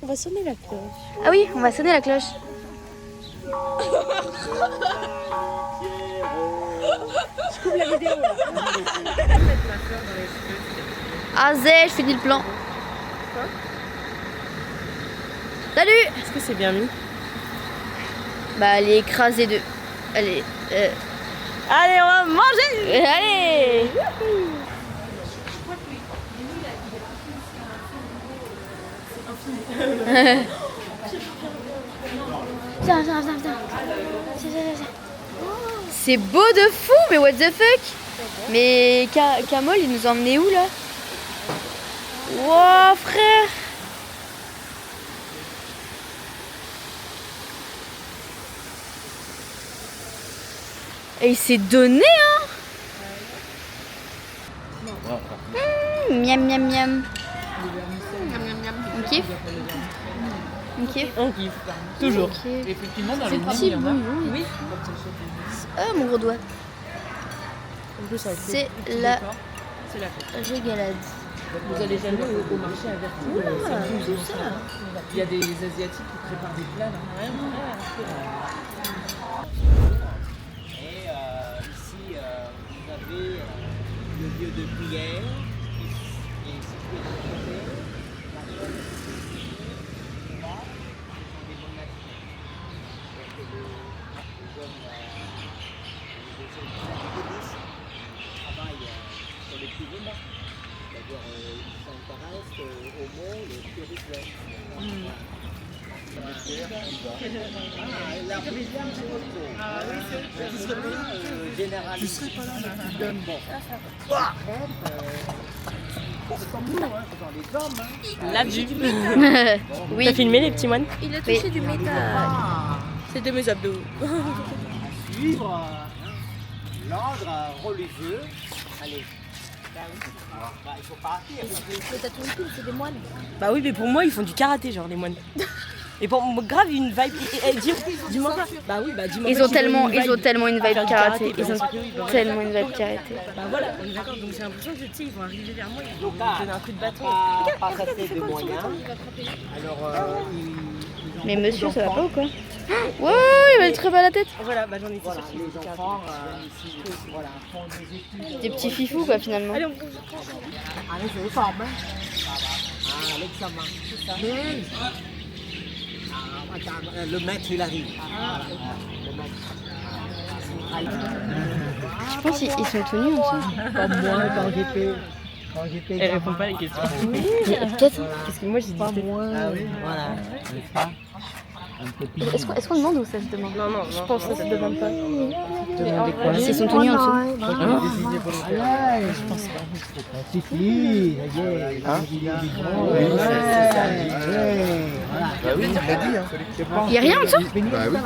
On va sonner la cloche. Ah oui, on va sonner la cloche. Je coupe la vidéo là. Ah zé, je finis le plan. Salut. Est-ce que c'est bien mis? Bah elle est écrasée de... Elle est... Allez, on va manger. Allez. Viens. C'est beau de fou, mais what the fuck? Mais Camol, il nous a emmené où là? Wow, frère! Et il s'est donné, hein? Miam miam miam. On kiffe? On kiffe? On kiffe. Toujours. Ok. Effectivement, dans C'est les mines, petit il y en a. bouillon. Oui. Ah, mon gros doigt. En plus, avec C'est le la décor, c'est la fête. régalade. Vous allez jamais au marché à Vertou. Tout ça. Il y a des Asiatiques qui préparent des plats là. Et ici, vous avez le lieu de prière. Et situé de côté, la chose ici, là, ce sont des monastiques. Donc le jeune bouddhiste travaille sur les cuisines, c'est-à-dire ils s'intéressent aux mots, les spirituels. La religion, c'est autre chose. Tu serais pas là, tu donnes bon. La vue. Oui. T'as filmé les petits moines? Il a touché du métal. C'est de mes abdos. Suivre l'ordre religieux. Allez. Il faut partir. Mais t'as tout le c'est des moines. Bah oui, mais pour moi, ils font du karaté, genre les moines. Et pour moi, grave une vibe. Dis-moi pas. Bah oui, bah dis-moi. Ils ont tellement une vibe faire du karaté. karaté, Ils ont tellement une vibe karaté. Bah voilà, on est d'accord. Donc j'ai l'impression que tu sais, ils vont arriver vers moi, ils vont me donner un coup de bâton. Pas rester de moyens. Alors, Mais monsieur, ça va pas ou quoi? Ouais, il va être très bas la tête. Voilà, bah j'en ai été voilà, sûre. les enfants ici, voilà, font des études. Des petits fifous quoi finalement. Allez, on Allez, c'est les formes, hein. Ah, l'examen, c'est ça. Ah, attends, le maître, il arrive. Voilà, le maître. Je pense qu'ils sont tout nus en dessous. Comme moi, quand j'étais Elle répond pas à les questions. Peut-être. Parce que moi j'ai dit. Ah oui, voilà, n'est-ce pas? Est-ce qu'on demande ou ça se demande? Non, je pense que ça se demande pas. Demandez quoi? Ils sont tout nus en dessous. Je pense pas. Si, si, ça y est. Bah oui, tu l'as dit. Hein. Il y a rien en dessous? Bah oui.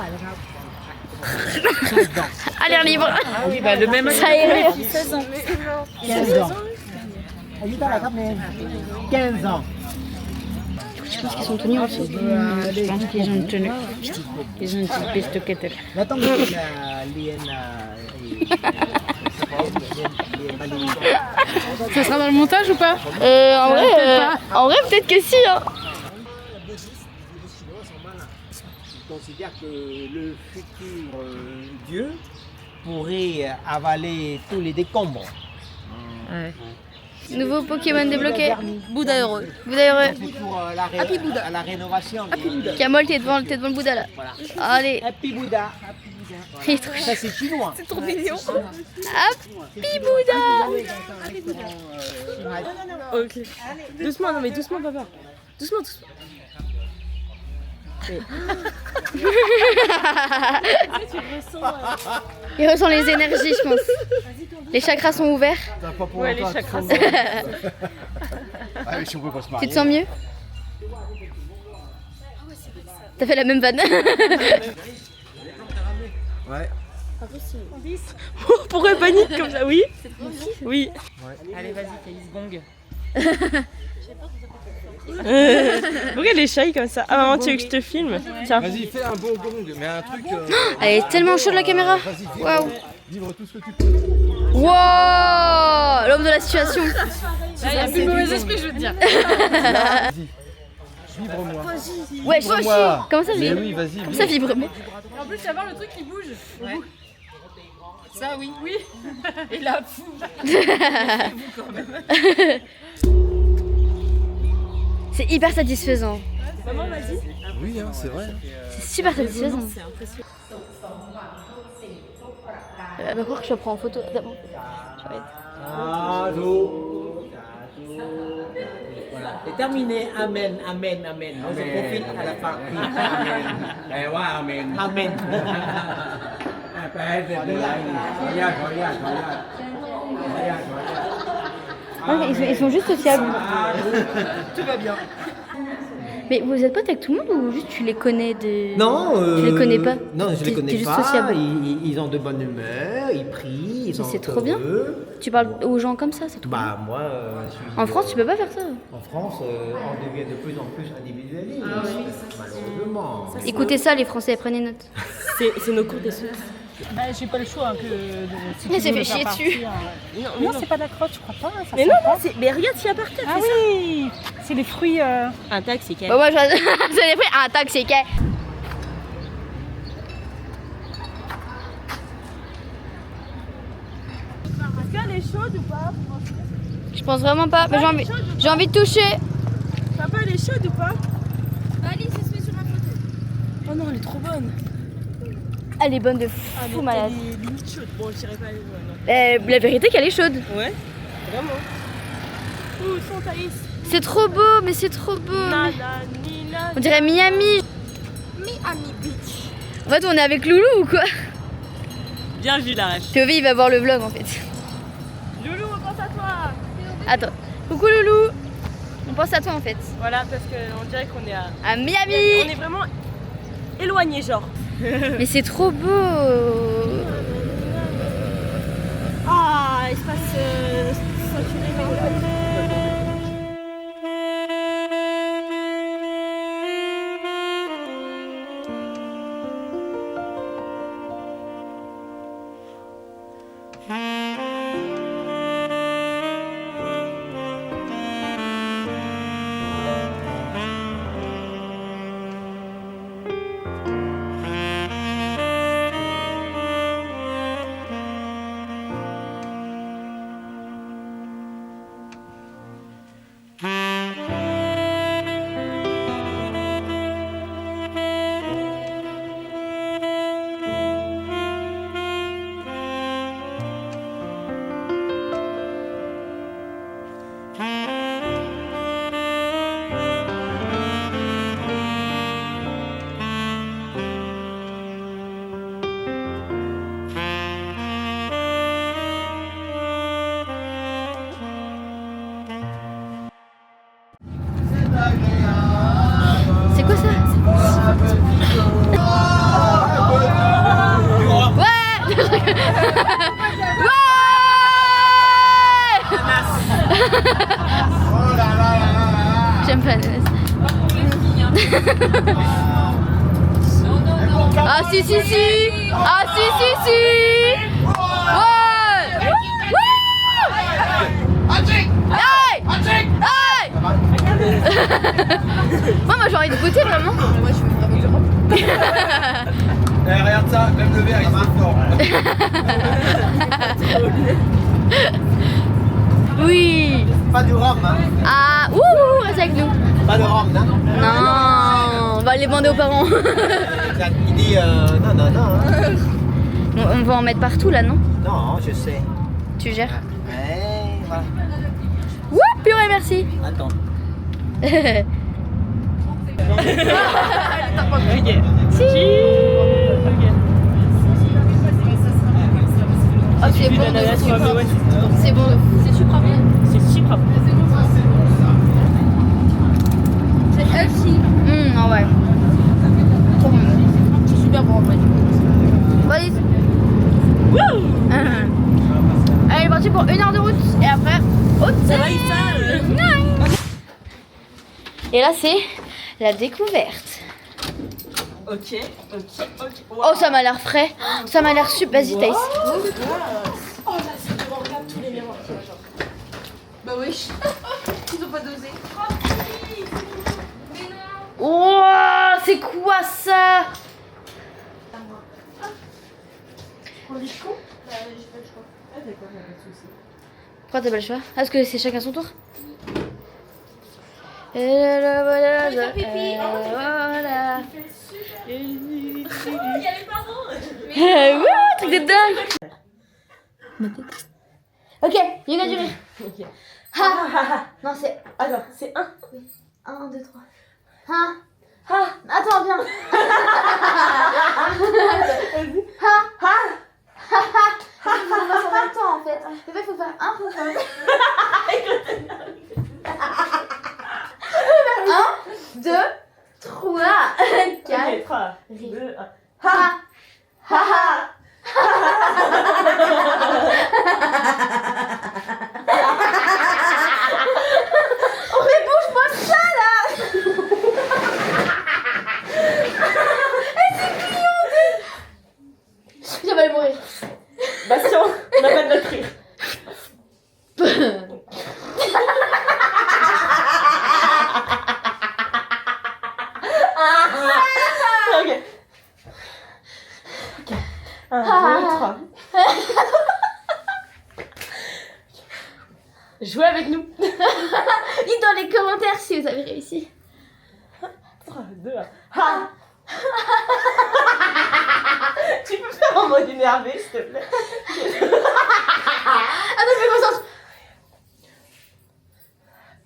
À l'air libre. Ah oui, bah le même âge. Ça irait. 16 ans. 15 ans. Je pense qu'ils sont tout nus en dessous. Je pense qu'ils ont une tenue. Ils ont une petite pistoquette. Attends, Ça sera dans le montage ou pas? En vrai, peut-être que si. Hein. Les Chinois sont malins. Ils considèrent que le futur Dieu pourrait avaler tous les décombres. Nouveau Pokémon débloqué. Bouddha heureux. Bouddha heureux. C'est pour la rénovation. Camol, t'es devant le Bouddha là. Voilà. Allez. Happy Bouddha. Il est trop Ça, c'est chinois. C'est trop mignon. Happy Bouddha. Ok. Doucement, non mais doucement, papa. Doucement. Il ressent les énergies, je pense. Les chakras sont ouverts. Ouais, les chakras. Allez, si on peut pas se Tu marier. te sens mieux? T'as fait la même vanne. Ouais. Pourquoi elle panique comme ça? Oui. Oui. Allez, vas-y, Caïs Gong. Pourquoi elle est shy comme ça? Ah maman, tu veux que je te filme? Tiens. Vas-y, fais un bon gong, mais un truc. Elle est tellement chaude la caméra. Vas-y, Waouh. vivre tout ce que tu peux. Wow, l'homme de la situation. Il n'y a plus de mauvais esprit, je veux te dire. Vibre-moi. Ouais, moi aussi. Comment ça, Mais vibre? oui, vas-y. Comment ça, vibre-moi? En plus, tu vas voir le truc qui bouge. Ouais. Ça, oui. Oui. Et là, fou. C'est hyper satisfaisant. Maman, vas-y. Oui, hein, c'est vrai. C'est super satisfaisant. C'est impressionnant. Elle va croire que je prends en photo d'abord. Voilà, c'est terminé. Amen, amen, amen. On se profite à la fin. Amen. Amen. Amen. Ils sont juste sociables. Tout va bien. Mais vous êtes potes avec tout le monde ou juste tu les connais de... Non, tu les connais pas? Non, je les T'es connais juste pas. sociable. Ils ont de bonne humeur, ils prient, ils sont c'est trop bien. heureux. Tu parles aux gens comme ça, c'est trop bien. Bah moi, je suis. En France, tu peux pas faire ça. En France, on devient de plus en plus individualiste. Malheureusement. Écoutez ça, les Français, prenez note. C'est nos cours des soeurs. Bah, j'ai pas le choix que si Mais tu c'est veux fait me faire chier dessus. partir, Non, c'est pas de la crotte, je crois pas. Ça Mais sent non, pas. mais regarde s'il y a par terre. Ah oui, c'est les fruits. Un taxi, Bah moi, j'en ai pris un taxi, c'est Est-ce qu'elle est chaude ou pas? Je pense vraiment pas, mais j'ai envie de toucher. Papa, elle est chaude ou pas? Alice, elle se met sur ma photo. Oh non, elle est trop bonne. Elle est bonne de fou malade. Elle est limite chaude. Bon, je dirais pas. Ouais, non. La vérité qu'elle est chaude. Ouais, vraiment. Où sont Thaïs? C'est trop beau, mais c'est trop beau. Nina. On dirait Miami. Miami Beach. En fait, on est avec Loulou ou quoi? Bien vu la rêve. Théovi, il va voir le vlog en fait. Loulou, on pense à toi. Attends. Coucou Loulou. On pense à toi en fait. Voilà, parce qu'on dirait qu'on est à Miami. On est vraiment éloigné, genre. Mais c'est trop beau. Ah, espace saturé, C'est quoi ça? Ouais. J'aime pas l'ananas. Ah si si si. Ah si si si. Ouais. Aïe. Aïe. Moi j'ai envie de goûter vraiment. Moi, je suis avec du rhum. Regarde ça, même le verre il est fort. Oui. Pas de rhum, hein. Ah, reste avec nous. Pas de rhum, non. Non, on va les demander aux parents. Il dit non, non, non. Hein. On va en mettre partout là, non? Non, je sais. Tu gères. Ouais, voilà. Ouais, purée, merci. Attends. Si. Oh, c'est bon. C'est bon. C'est super bien. C'est super. C'est healthy. Non, ouais. Trop bon. C'est super bon en fait. Vas-y. Allez, parti pour 1 heure de route. Et après, Ça va, Issa Et là, c'est la découverte. Ok. Oh, ça m'a l'air frais. Ça m'a l'air super. Vas-y, Thaïs. Bah oui. Ils ont pas dosé. Oh, c'est quoi ça? Pourquoi t'as pas le choix? Ah, parce que c'est chacun son tour? Et là, voilà, voilà. Wouh, truc de dingue. Ok, il y a du rire. Ha. Non, c'est... Alors, c'est 1. 1, 2, 3. Ha. Ha. Attends, viens. Ha. Ha. Ha. Il faut faire en même temps en fait. Il faut faire 1, faut faire 1, 2, 3, 4. 3, 2, 1. Ha. Ha. Ha. Oh mais bouge-moi ça là. C'est clienté. J'avais mourir. Bastien, on n'a pas de notre rire. Ok. 1, 2, 3. Jouez avec nous. Dites dans les commentaires si vous avez réussi. 3, 2, 1. Ha. Tu peux faire en mode énervé, s'il te plaît. Attends, fais conscience.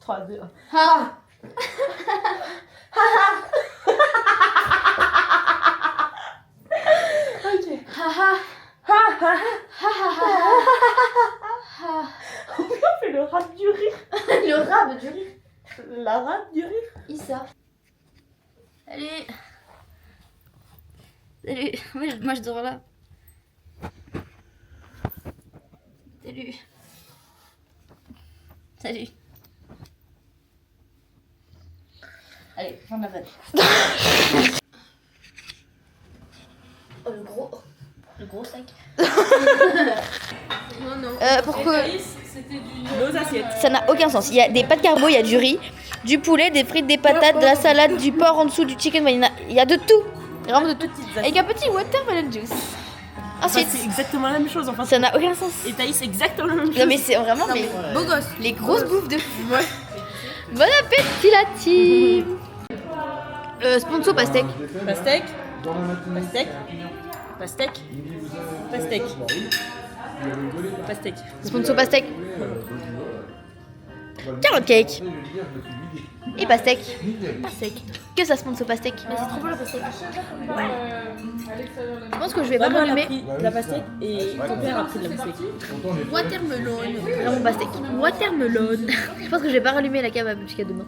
3, 2, 1. Ha. Ok. Ha ha. Ha, ha, Ha ha ha. Ha. on fait le rap du rire. Le rap du rire. La rap du rire. Issa. Allez. Salut. Moi je dors là. Salut. Salut. Allez, prends ma vanne. Oh le gros sac. Pourquoi Nos assiettes. ça n'a aucun sens. Il y a des pâtes carbo, il y a du riz, du poulet, des frites, des patates, de la salade, du porc en dessous, du chicken. Il y a de tout. Vraiment de tout. Avec un petit watermelon juice. Ensuite, C'est exactement la même chose. Enfin, ça n'a aucun sens. et Thaïs, c'est exactement la même chose. Non mais c'est vraiment Beau gosse. les grosses bouffes de fou. Bon appétit la team. Sponsor pastèque. Pastèque. Pastèque. Pastèque. Pastèque. Pastèque. Sponsor pastèque. Carotte cake. Et pastèque. Pastèque. Que ça sponsor pastèque. Mais c'est trop bon la pastèque. Je pense que je vais pas Maman elle a m'allumer. pris de la pastèque et ton père a pris de la pastèque. Watermelon. Vraiment pastèque. Watermelon. Je pense que je vais pas rallumer la cave jusqu'à demain.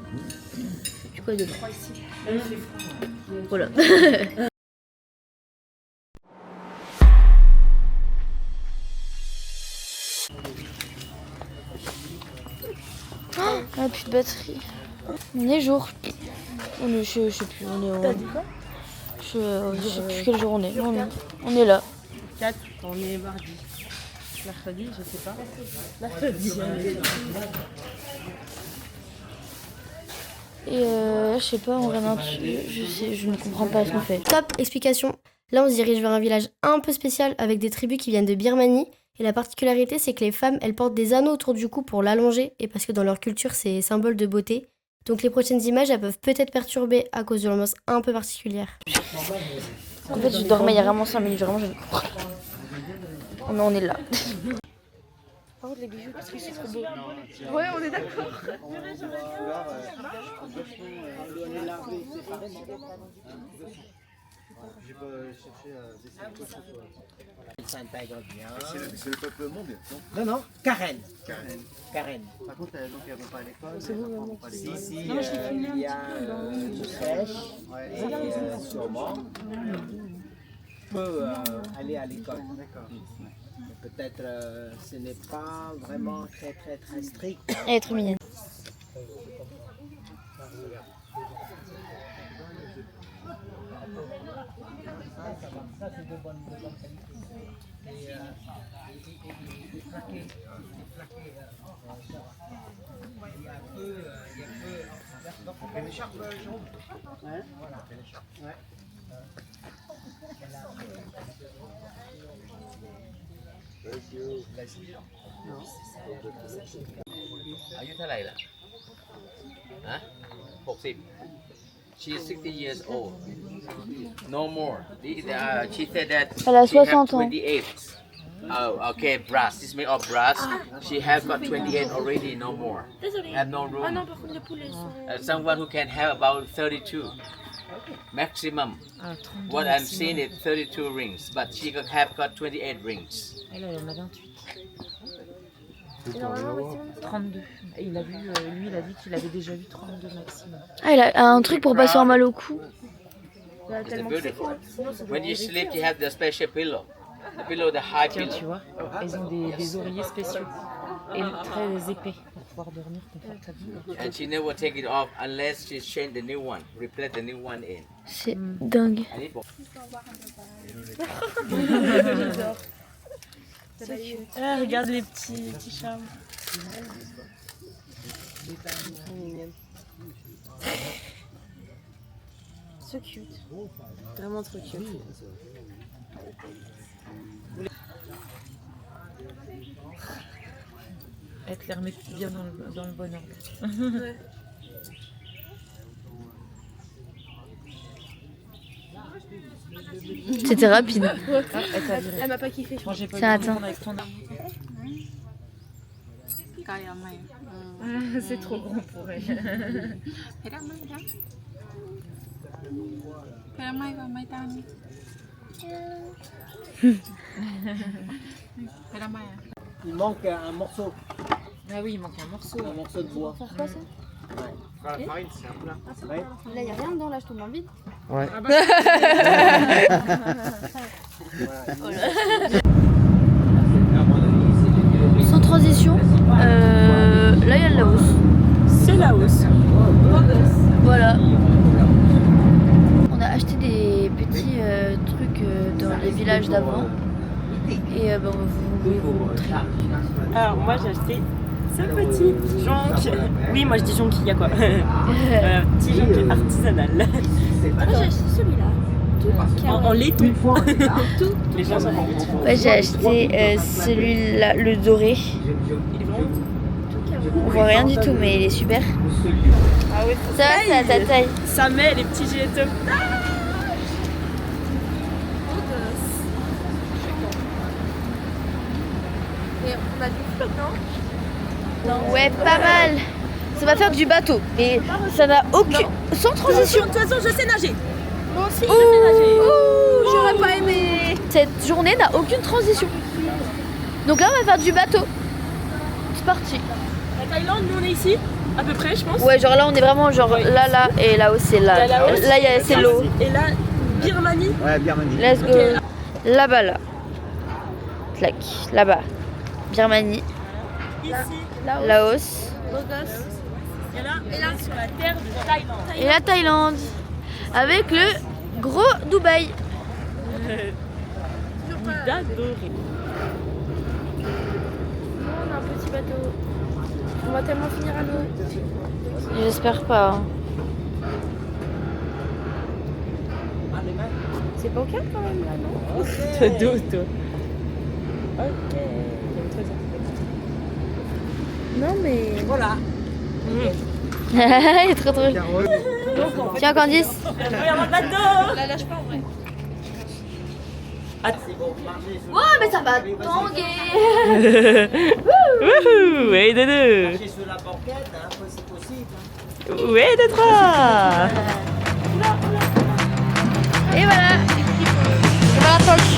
Du coup, demain. Voilà. Ah, plus de batterie. On est jour. On est, je sais plus, on est au... Je sais plus quel jour on est. On est là. 4, on est mardi. Mercredi, je sais pas. Mercredi. Et je sais pas, on regarde un truc. Je ne comprends pas ce qu'on fait. Top explication. Là, on se dirige vers un village un peu spécial avec des tribus qui viennent de Birmanie. Et la particularité, c'est que les femmes, elles portent des anneaux autour du cou pour l'allonger et parce que dans leur culture, c'est symbole de beauté. Donc les prochaines images, elles peuvent peut-être perturber à cause de l'ambiance un peu particulière. En fait, je dormais il y a vraiment 5 minutes, vraiment, je ne comprends pas. Mais on est là. Par contre, les bijoux, parce que c'est trop beau. Ouais, on est d'accord. J'ai pas cherché à descendre quoi que ce soit. Elle s'intègre bien. C'est le peuple monde, non? Non, non, Karen. Karen. Karen. Par contre, donc elles vont pas à l'école. C'est vous, vont pas à l'école. Si, il y a une crèche et sûrement peut aller à l'école. D'accord. Peut-être ce n'est pas vraiment très strict. Elle est trop mignonne. Ça, c'est de bonnes qualités. Et flaqué, ça va. Et l'écharpe, Jérôme? Ouais. Voilà, l'écharpe. Ouais. Are you เท่าไหร่ล่ะฮะ60 She is 60 years old. No more. She said that Elle a she have 60 ans. 28. Oh, okay, brass. This is made of brass. She has got 28 already. No more. Have no room. Ah non, par contre, les poulets sont. Someone who can have about 32 maximum. What I'm seeing is 32 rings, but she could have got 28 rings. Elle, elle en a 28. 32. Et il a vu, lui, il a dit qu'il avait déjà vu 32 maximum. Ah, il a un truc pour pas se faire mal au cou. It's beautiful. When you sleep, you have the special pillow. The pillow, the high Tiens, pillow. tu vois, elles ont des oreillers spéciaux et très épais pour pouvoir dormir confortablement. And she never take it off unless she change the new one, replace the new one in. C'est dingue. I need Ah, regarde les petits charmes. So cute. Vraiment trop cute. Elle te les remet bien dans le bon ordre. Ouais. C'était rapide. Elle m'a pas kiffé. Moi, j'ai pas Tiens, eu attends. avec ton C'est trop grand pour elle. Il manque un morceau. Ah oui, il manque un morceau. Un morceau de bois. Faire quoi ça? La farine, c'est un plat. Ouais. Là, y a rien dedans, là, je te demande vite. Ouais. Sans transition, là, il y a le Laos. C'est Laos. Voilà. On a acheté des petits trucs dans les villages d'avant. Et on va vous montrer. Alors moi j'ai acheté ce petit jonc. Oui, moi je dis jonquille, quoi. Petit jonc artisanal. Moi j'ai acheté celui-là. En laiton. Tout. Les gens sont en petit. Ouais, j'ai acheté celui-là, le doré. Il est vraiment On voit rien du tout, mais il est super. Ah ouais, Ça va, c'est à ta taille. ça met les petits gilets. Et on a du flot, non? Ouais, pas mal. Ça va faire du bateau, mais ça n'a aucune... Sans transition. De toute façon, je sais nager. Moi aussi, Ouh, je sais nager. J'aurais pas aimé. Cette journée n'a aucune transition. Donc là, on va faire du bateau. C'est parti. La Thaïlande, nous on est ici, à peu près, je pense. Ouais, genre là, on est vraiment genre là, et là-haut, c'est là. Là, C'est l'eau. Et là, Birmanie. Ouais, Birmanie. Let's go. Là-bas, là. Clac. Là-bas. Birmanie. Ici, Laos. et là, sur la terre de Thaïlande. Et la Thaïlande. Avec le gros Dubaï. Bouddha doré. On a un petit bateau. On va tellement finir à l'eau. J'espère pas. Hein. C'est pas au calme quand même là, non? De dos, toi. Ok. Non mais. Voilà. Il est trop drôle. Tiens, Candice. Regarde le bateau. La lâche pas en vrai. Ouais, mais ça va tanguer. Wouhou. Et de deux. Marcher sur la banquette, hein, c'est possible. Ouais, de trois. Et voilà. Ça va la tangue.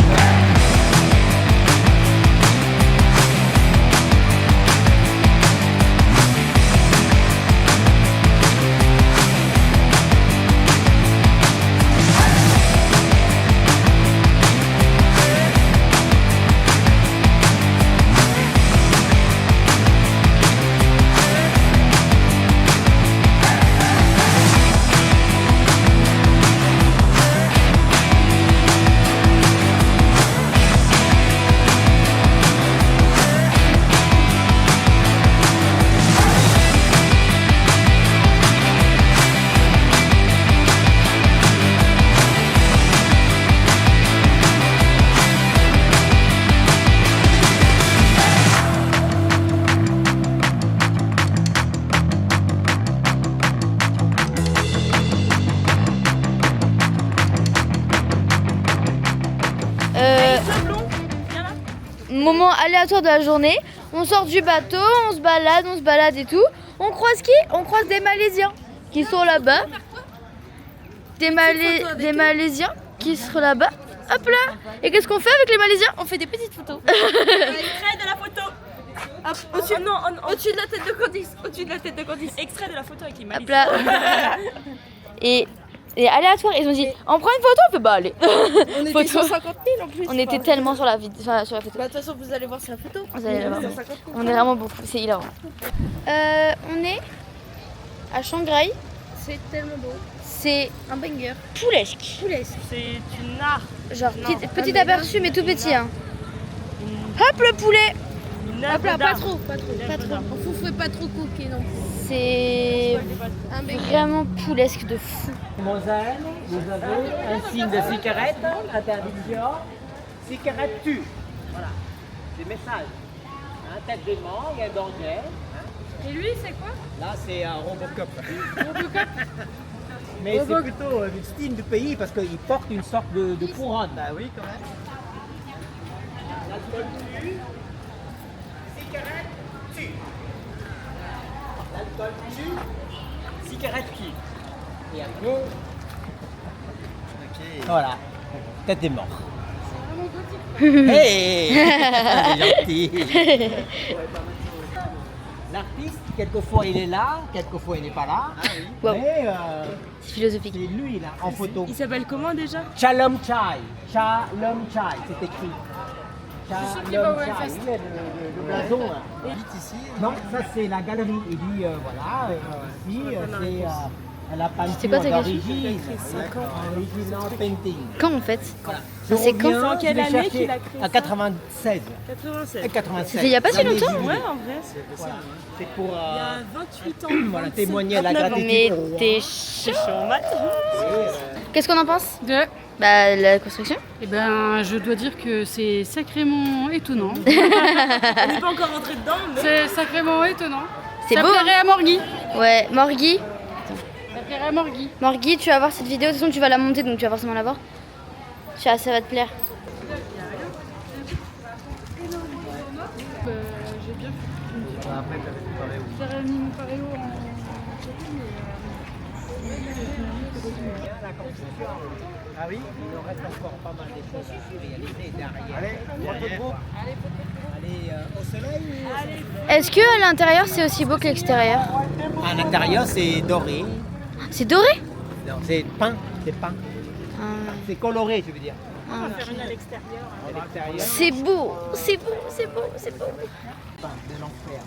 moment aléatoire de la journée. On sort du bateau, on se balade et tout. On croise qui? On croise des Malaisiens qui sont là-bas. Des Malaisiens qui sont là-bas. Hop là. Et qu'est-ce qu'on fait avec les Malaisiens? On fait des petites photos. Extrait de la photo. Au-dessus Au-dessus de la tête de Candice. Au-dessus de la tête de Candice. Extrait de la photo avec les Hop Malaisiens. là. Et aléatoire, ils ont dit on prend une photo, on fait bah allez. On était Photo. 150 000 en plus. On était tellement sur la photo. Bah de toute façon vous allez voir sur la photo. Vous allez la voir. 150 000. On est vraiment beaucoup, c'est hilarant. On est à Shanghai. C'est tellement beau. C'est Un banger. poulesque. Poulesque. C'est une art. Genre petit aperçu mais tout petit hein. Hop le poulet. Une Hop œuvre là, pas d'art. trop. Pas trop. On faut pas trop coquer non plus. C'est Un banger. vraiment poulesque de fou. Moselle, vous avez un signe de cigarette, interdiction. Cigarette tue. Voilà. Des messages. Un tête de mort, il y a un danger. Et lui, c'est quoi? Là, c'est un Robocop. Mais c'est plutôt le style du pays parce qu'il porte une sorte de couronne. Bah oui, quand même. L'alcool tue. Cigarette tue. L'alcool tue. Cigarette tue. Et après. Voilà. Tête des morts. Hey, c'est gentil. L'artiste, quelquefois il est là, quelquefois il n'est pas là. Wow. Mais C'est philosophique. c'est lui là, en photo. Il s'appelle comment déjà? Chalom Chai. Chalom Chai, c'est écrit. Chalom Chai. Il est le blason. Là. Ici. Non, ça c'est la galerie. Il dit voilà, ici c'est la C'est quoi peinture ta d'origine. Original painting. Quand en fait? Voilà. Ça, c'est quand? Je En quelle vais année chercher qu'il a créé à 96. 96. 96. C'était il y a pas si L'année longtemps? juillet. Ouais, en vrai. Voilà. C'est pour Il y a 28 ans. voilà, 27, témoigner la 29 ans. gratitude. Mais au roi. t'es C'est chaud en maths. Qu'est-ce qu'on en pense? De... Bah la construction. Eh ben, je dois dire que c'est sacrément étonnant. On n'est pas encore rentré dedans, mais C'est sacrément étonnant. C'est Ça beau, plairait à Morgui. Ouais, Morgui. Ça plairait à Morgui. Morgui, tu vas voir cette vidéo, de toute façon tu vas la monter donc tu vas forcément la voir. Ça va te plaire. J'ai bien fait. J'aurais mis mon paréo en Ah oui, il nous reste encore pas mal de choses à réaliser derrière. Allez, au soleil. Est-ce que à l'intérieur c'est aussi beau que l'extérieur? À l'intérieur, c'est doré. C'est doré? Non, c'est peint. C'est peint. Ah. C'est coloré, je veux dire. Ah, faire une à l'extérieur. À l'extérieur. c'est beau, c'est beau, c'est beau, c'est beau. Peint de l'enfer.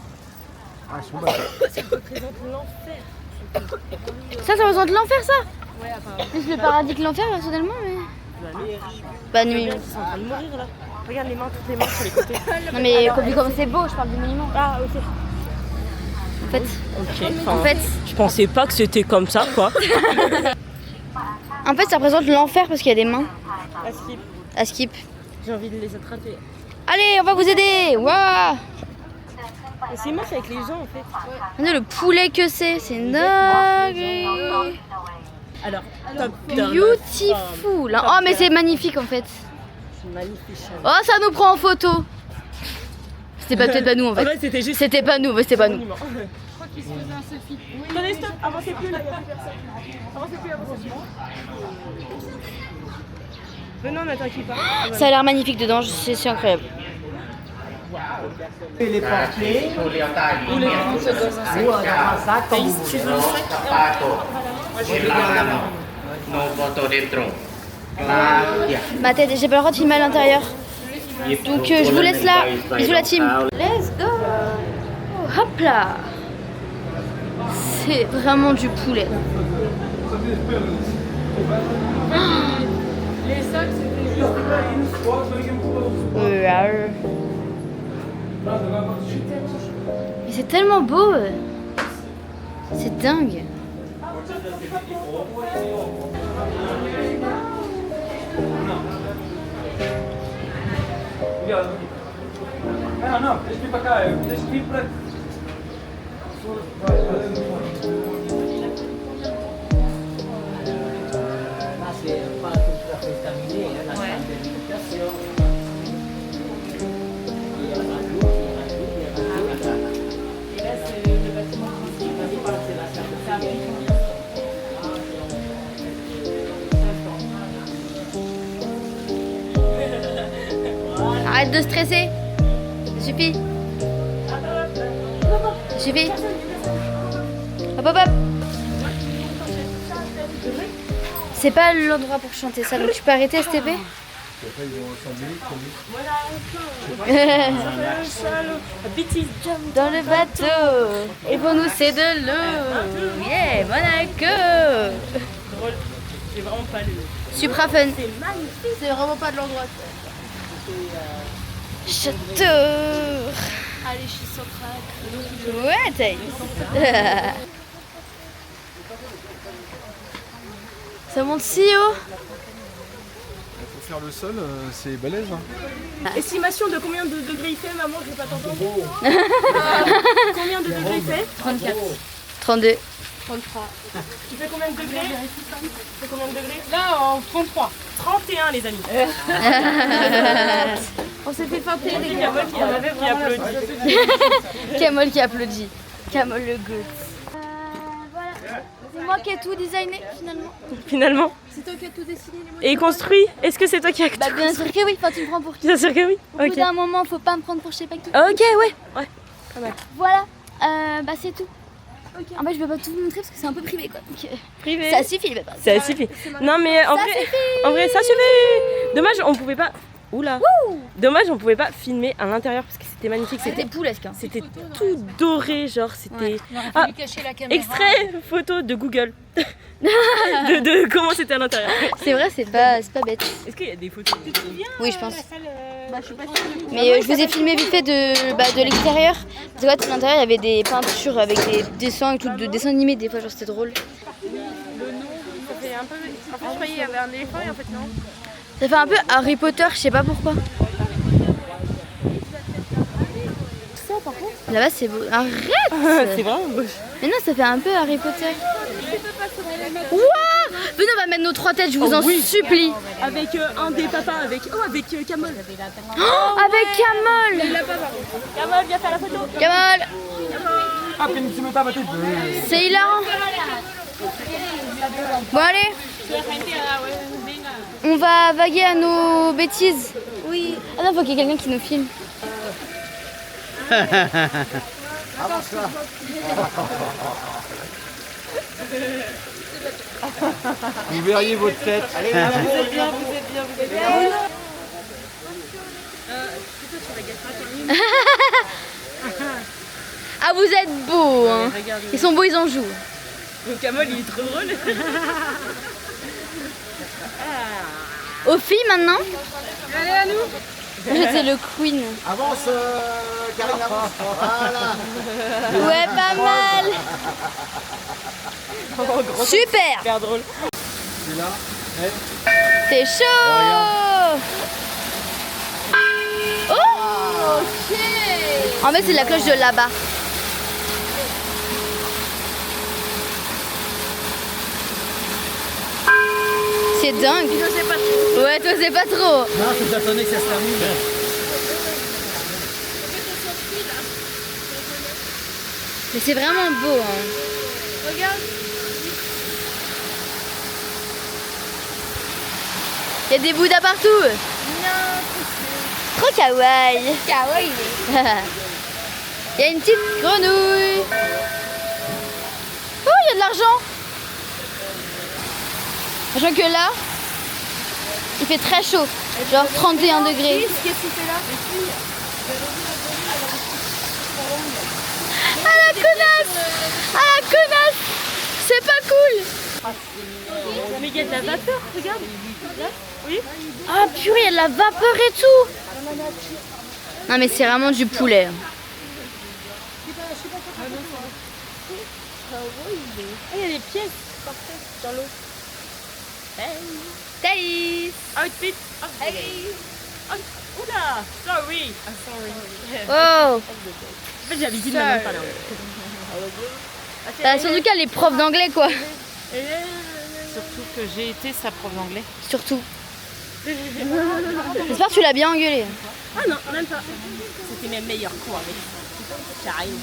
Ça représente l'enfer. Ça représente l'enfer ça? Plus le paradis que l'enfer personnellement mais... Bah non, Ils sont en train de mourir là. Regarde les mains, toutes les mains sur les côtés. non mais comme c'est beau, je parle du monument. Ah, ok. En fait, Je pensais pas que c'était comme ça, quoi. en fait ça représente l'enfer parce qu'il y a des mains À skip. à skip. J'ai envie de les attraper. Allez, on va vous aider. Waouh! Et c'est moche avec les gens en fait. Regardez le poulet que c'est dingue. Alors, top down. Beautiful. Oh mais c'est magnifique en fait. C'est magnifique. Oh ça nous prend en photo. C'était peut-être pas nous en En fait. fait, c'était juste. C'était pas nous, mais c'était pas nous. monument. Je crois qu'il se faisait un selfie. Attendez, stop, avancez plus là, il n'y a plus personne. Avancez plus. Non, n'attaquez pas. Ça a l'air magnifique dedans, c'est incroyable. Et les porter. Ou les prendre dans un sac. Ou dans un sac comme vous Tu voulez. veux un sac? No foto dentro. Ma tête, j'ai pas le droit de filmer à l'intérieur. Donc je vous laisse là. Bisous la team. Let's go. Hop là. C'est vraiment du poulet. Les sacs, c'était juste... Mais c'est tellement beau. C'est dingue. Là, c'est pas tout à fait terminé. Hein, la salle de méditation. de stresser. Ça suffit. Ça suffit. Hop hop hop. C'est pas l'endroit pour chanter ça, donc tu peux arrêter STP. Dans le bateau. Et pour nous c'est de l'eau. Yeah, Monaco. J'ai vraiment pas le... Supra fun. C'est magnifique. C'est vraiment pas de l'endroit. Château. Allez, je suis centrale. Ouais, t'as. Ça monte si haut. Pour faire le sol, c'est balèze. Hein. Estimation de combien de degrés il fait, maman? Je vais pas t'entendre. Combien de degrés il fait? 34. 32. 33. Tu fais combien de degrés? Tu fais combien de degrés? Là, en 33. 31 les amis. On s'est fait feinter les gars. Qui applaudit. Camol qui applaudit. Camol le goût. Voilà. C'est moi qui ai tout designé finalement. Finalement. C'est toi qui as tout dessiné les mots. Et construit? Est-ce que c'est toi qui as Bah bien sûr que oui, enfin tu me prends pour qui? Bien sûr que oui. Au bout d'un moment, faut pas me prendre pour je sais pas qui. Ok, ouais. Ouais, pas mal. Voilà, bah c'est tout. Okay. En fait, je vais pas tout vous montrer parce que c'est un peu privé quoi. Donc, privé. Ça suffit, mais pas. Ça suffit. Non mais en vrai, ça suffit. Dommage, on pouvait pas. Oula. Dommage, on pouvait pas filmer à l'intérieur parce que c'était magnifique. C'était poulesque. Hein. C'était tout doré, genre c'était. Ouais. Cacher la caméra. Extrait photo de Google. de comment c'était à l'intérieur. C'est vrai, c'est pas bête. Est-ce qu'il y a des photos? Oui, je pense. Mais je vous ai filmé vite fait de l'extérieur. Tu vois, à l'intérieur, il y avait des peintures avec des dessins et tout, de dessins animés des fois, genre c'était drôle. Le nom, ça fait un peu. En fait, je croyais qu'il y avait un éléphant et en fait, non. Ça fait un peu Harry Potter, je sais pas pourquoi. Ça, par contre. Là-bas, c'est beau. Arrête. C'est vraiment beau. Mais non, ça fait un peu Harry Potter. Waouh! Venez, on va mettre nos 3 têtes, je vous en supplie. Avec un des papas, avec Camol. Oh, avec Camol. Camol, viens faire la photo. Camol. Ah, tu mets pas ma tête. C'est hilarant. Bon, allez. On va vaguer à nos bêtises. Oui. Ah non, faut qu'il y ait quelqu'un qui nous filme. Avance là. Vous verriez votre tête. Allez, Vous êtes bien. Ah, vous êtes beaux. Hein. Ils sont beaux, ils en jouent. Donc Camol, il est trop drôle. Aux filles maintenant. Allez, à nous. J'étais le queen. avance, Karine, avance. Voilà. Ouais, pas mal. Super. Super drôle. C'est là. C'est chaud. Oh. Ok. En fait, c'est la cloche de là-bas. C'est dingue. Ouais, toi c'est pas trop. Non, faut que j'attendais que ça se termine. Mais c'est vraiment beau. Hein. Regarde. Il y a des bouddhas partout. Trop kawaii. Kawaii. Il y a une petite grenouille. Oh, il y a de l'argent. Sachant que là, il fait très chaud, genre 31 degrés. Qu'est-ce que tu fais là? Ah la connasse! Ah la connasse! C'est pas cool! Mais il y a de la vapeur, regarde. Oui. Ah purée, il y a de la vapeur et tout! Non mais c'est vraiment du poulet. Il y a des pièces parfaites dans l'eau. Thaïs! Outfit. Oula, sorry. Oh! En fait, j'avais dit de même pas là. Bah, surtout qu'elle est prof d'anglais quoi. Surtout que j'ai été sa prof d'anglais. Surtout. J'espère que tu l'as bien engueulée. Ah non, même pas. C'était mes meilleurs cours avec Karine.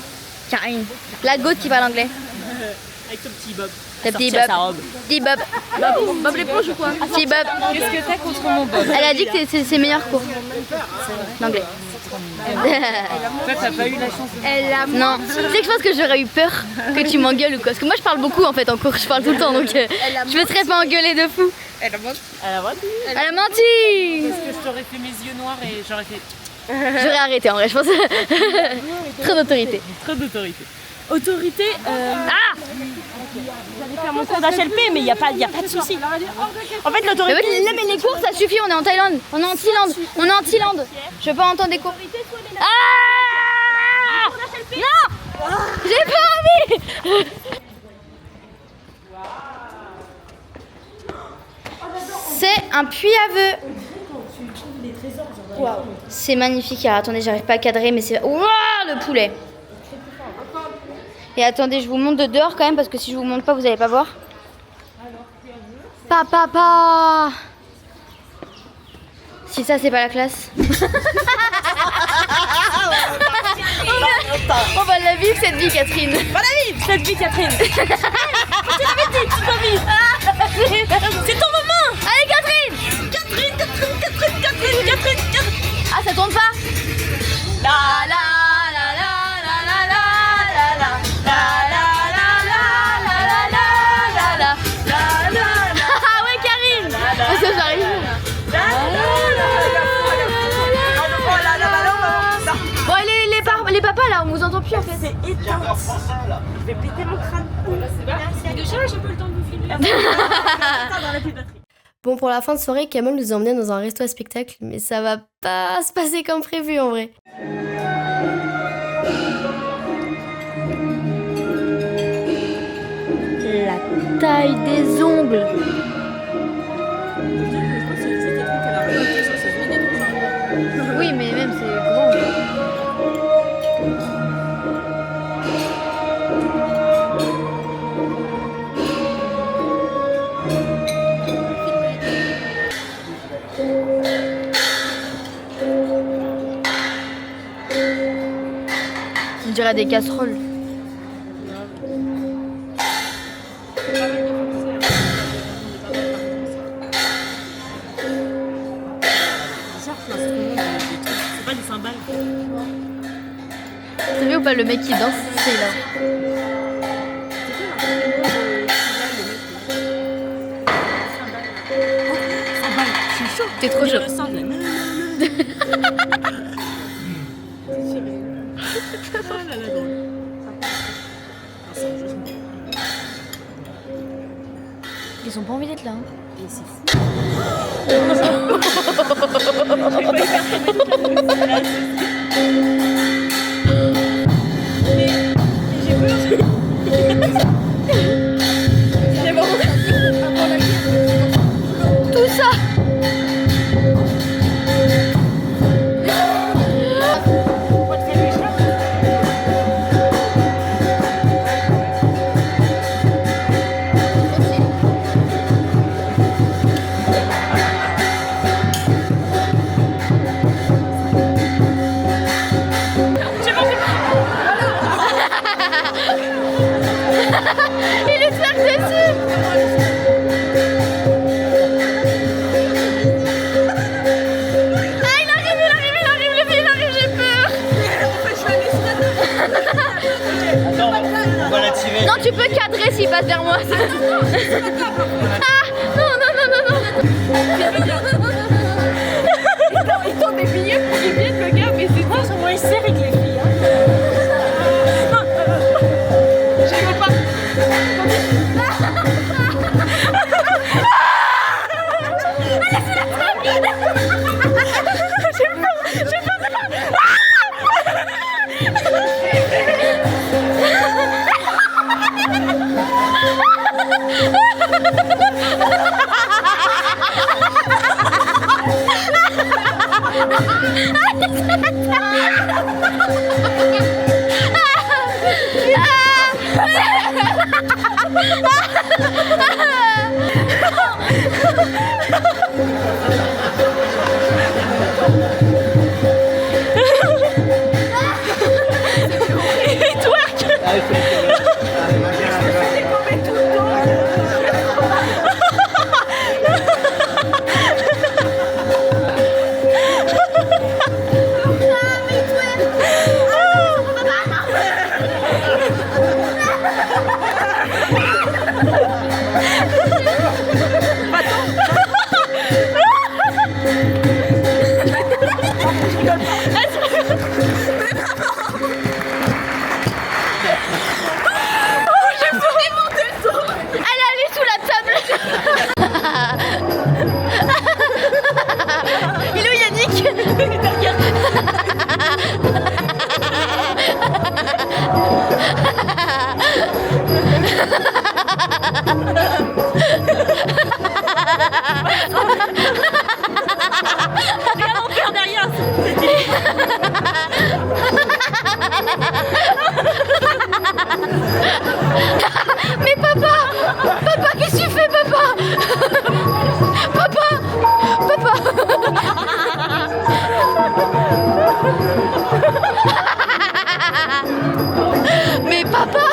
Karine. La goth qui parle anglais. Avec son petit bob. Ta petit sortir sa Bob. robe. Petit Bob. Bob l'éponge ou quoi? Petit Bob. Qu'est-ce que t'as contre mon Bob? Elle a dit que c'est ses meilleurs cours d'anglais. Toi, t'as pas eu la chance de... Non, tu sais que je pense que j'aurais eu peur que tu m'engueules ou quoi. Parce que moi je parle beaucoup en fait en cours, je parle tout le temps donc je me serais pas engueulée de fou. Elle a menti. Elle a menti. Parce que je t'aurais fait mes yeux noirs et j'aurais fait... J'aurais arrêté en vrai, je pense. Trop d'autorité. Trop d'autorité. Autorité, j'allais faire mon cours d'HLP, mais il n'y a pas de souci. En fait, l'autorité... Là, mais les cours, ça suffit, on est en Thaïlande. On est en Thaïlande. On est en Thaïlande. Je veux pas entendre des cours. Ah non, j'ai pas envie. C'est un puits à vœux. C'est magnifique. Alors, attendez, j'arrive pas à cadrer, mais c'est... Waouh, le poulet. Et attendez, je vous montre de dehors quand même, parce que si je vous montre pas, vous allez pas voir. Papa. Si ça, c'est pas la classe. On va la vivre cette vie, Catherine. Va la vivre, cette vie, Catherine. Tu l'avais dit, tu l'as vivre. C'est ton moment. Allez, Catherine. Catherine. Ah, ça tourne pas. La la la la la la la la la. Ah ouais, Karine. Parce que j'arrive. Bon, les papas là, on vous entend plus en fait. C'est éteint. Je vais péter mon crâne. Déjà, j'ai pas le temps de vous filmer. Bon, pour la fin de soirée, Kamel nous a emmenés dans un resto à spectacle, mais ça va pas se passer comme prévu en vrai. La taille des ongles. Oui, mais même c'est grand. On dirait des casseroles. C'est pas des cymbales. T'as vu ou pas le mec qui danse? C'est là. T'es trop chaud. Ils ont pas envie d'être là. Hein. Et c'est fou. Tout ça. Il est claque dessus. Ah, il arrive, les filles, j'ai peur. Attends, on va la tirer. Non, tu peux cadrer s'il passe vers moi. Ah, non. Il tombe des billets pour qu'ils viennent, le gars, mais c'est quoi? Comment il sert avec les filles? Et twerk. Regarde mon père derrière. Mais papa, qu'est-ce que tu fais, papa? Papa. Mais papa,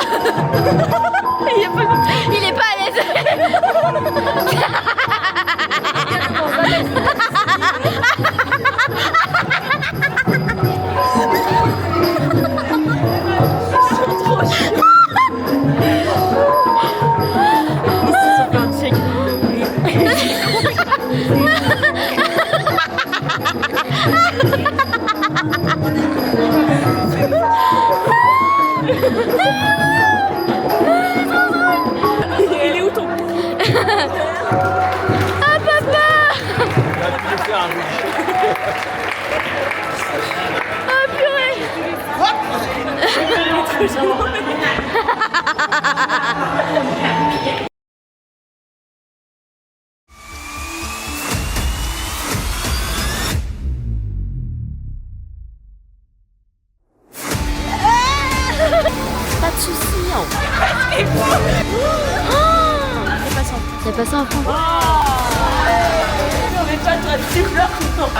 il est pas à l'aise. Elle est où ton... Ah papa. Ah purée. Pas de soucis. Hein. Il y a pas ça en France. Non mais toi, tu pleures tout le temps.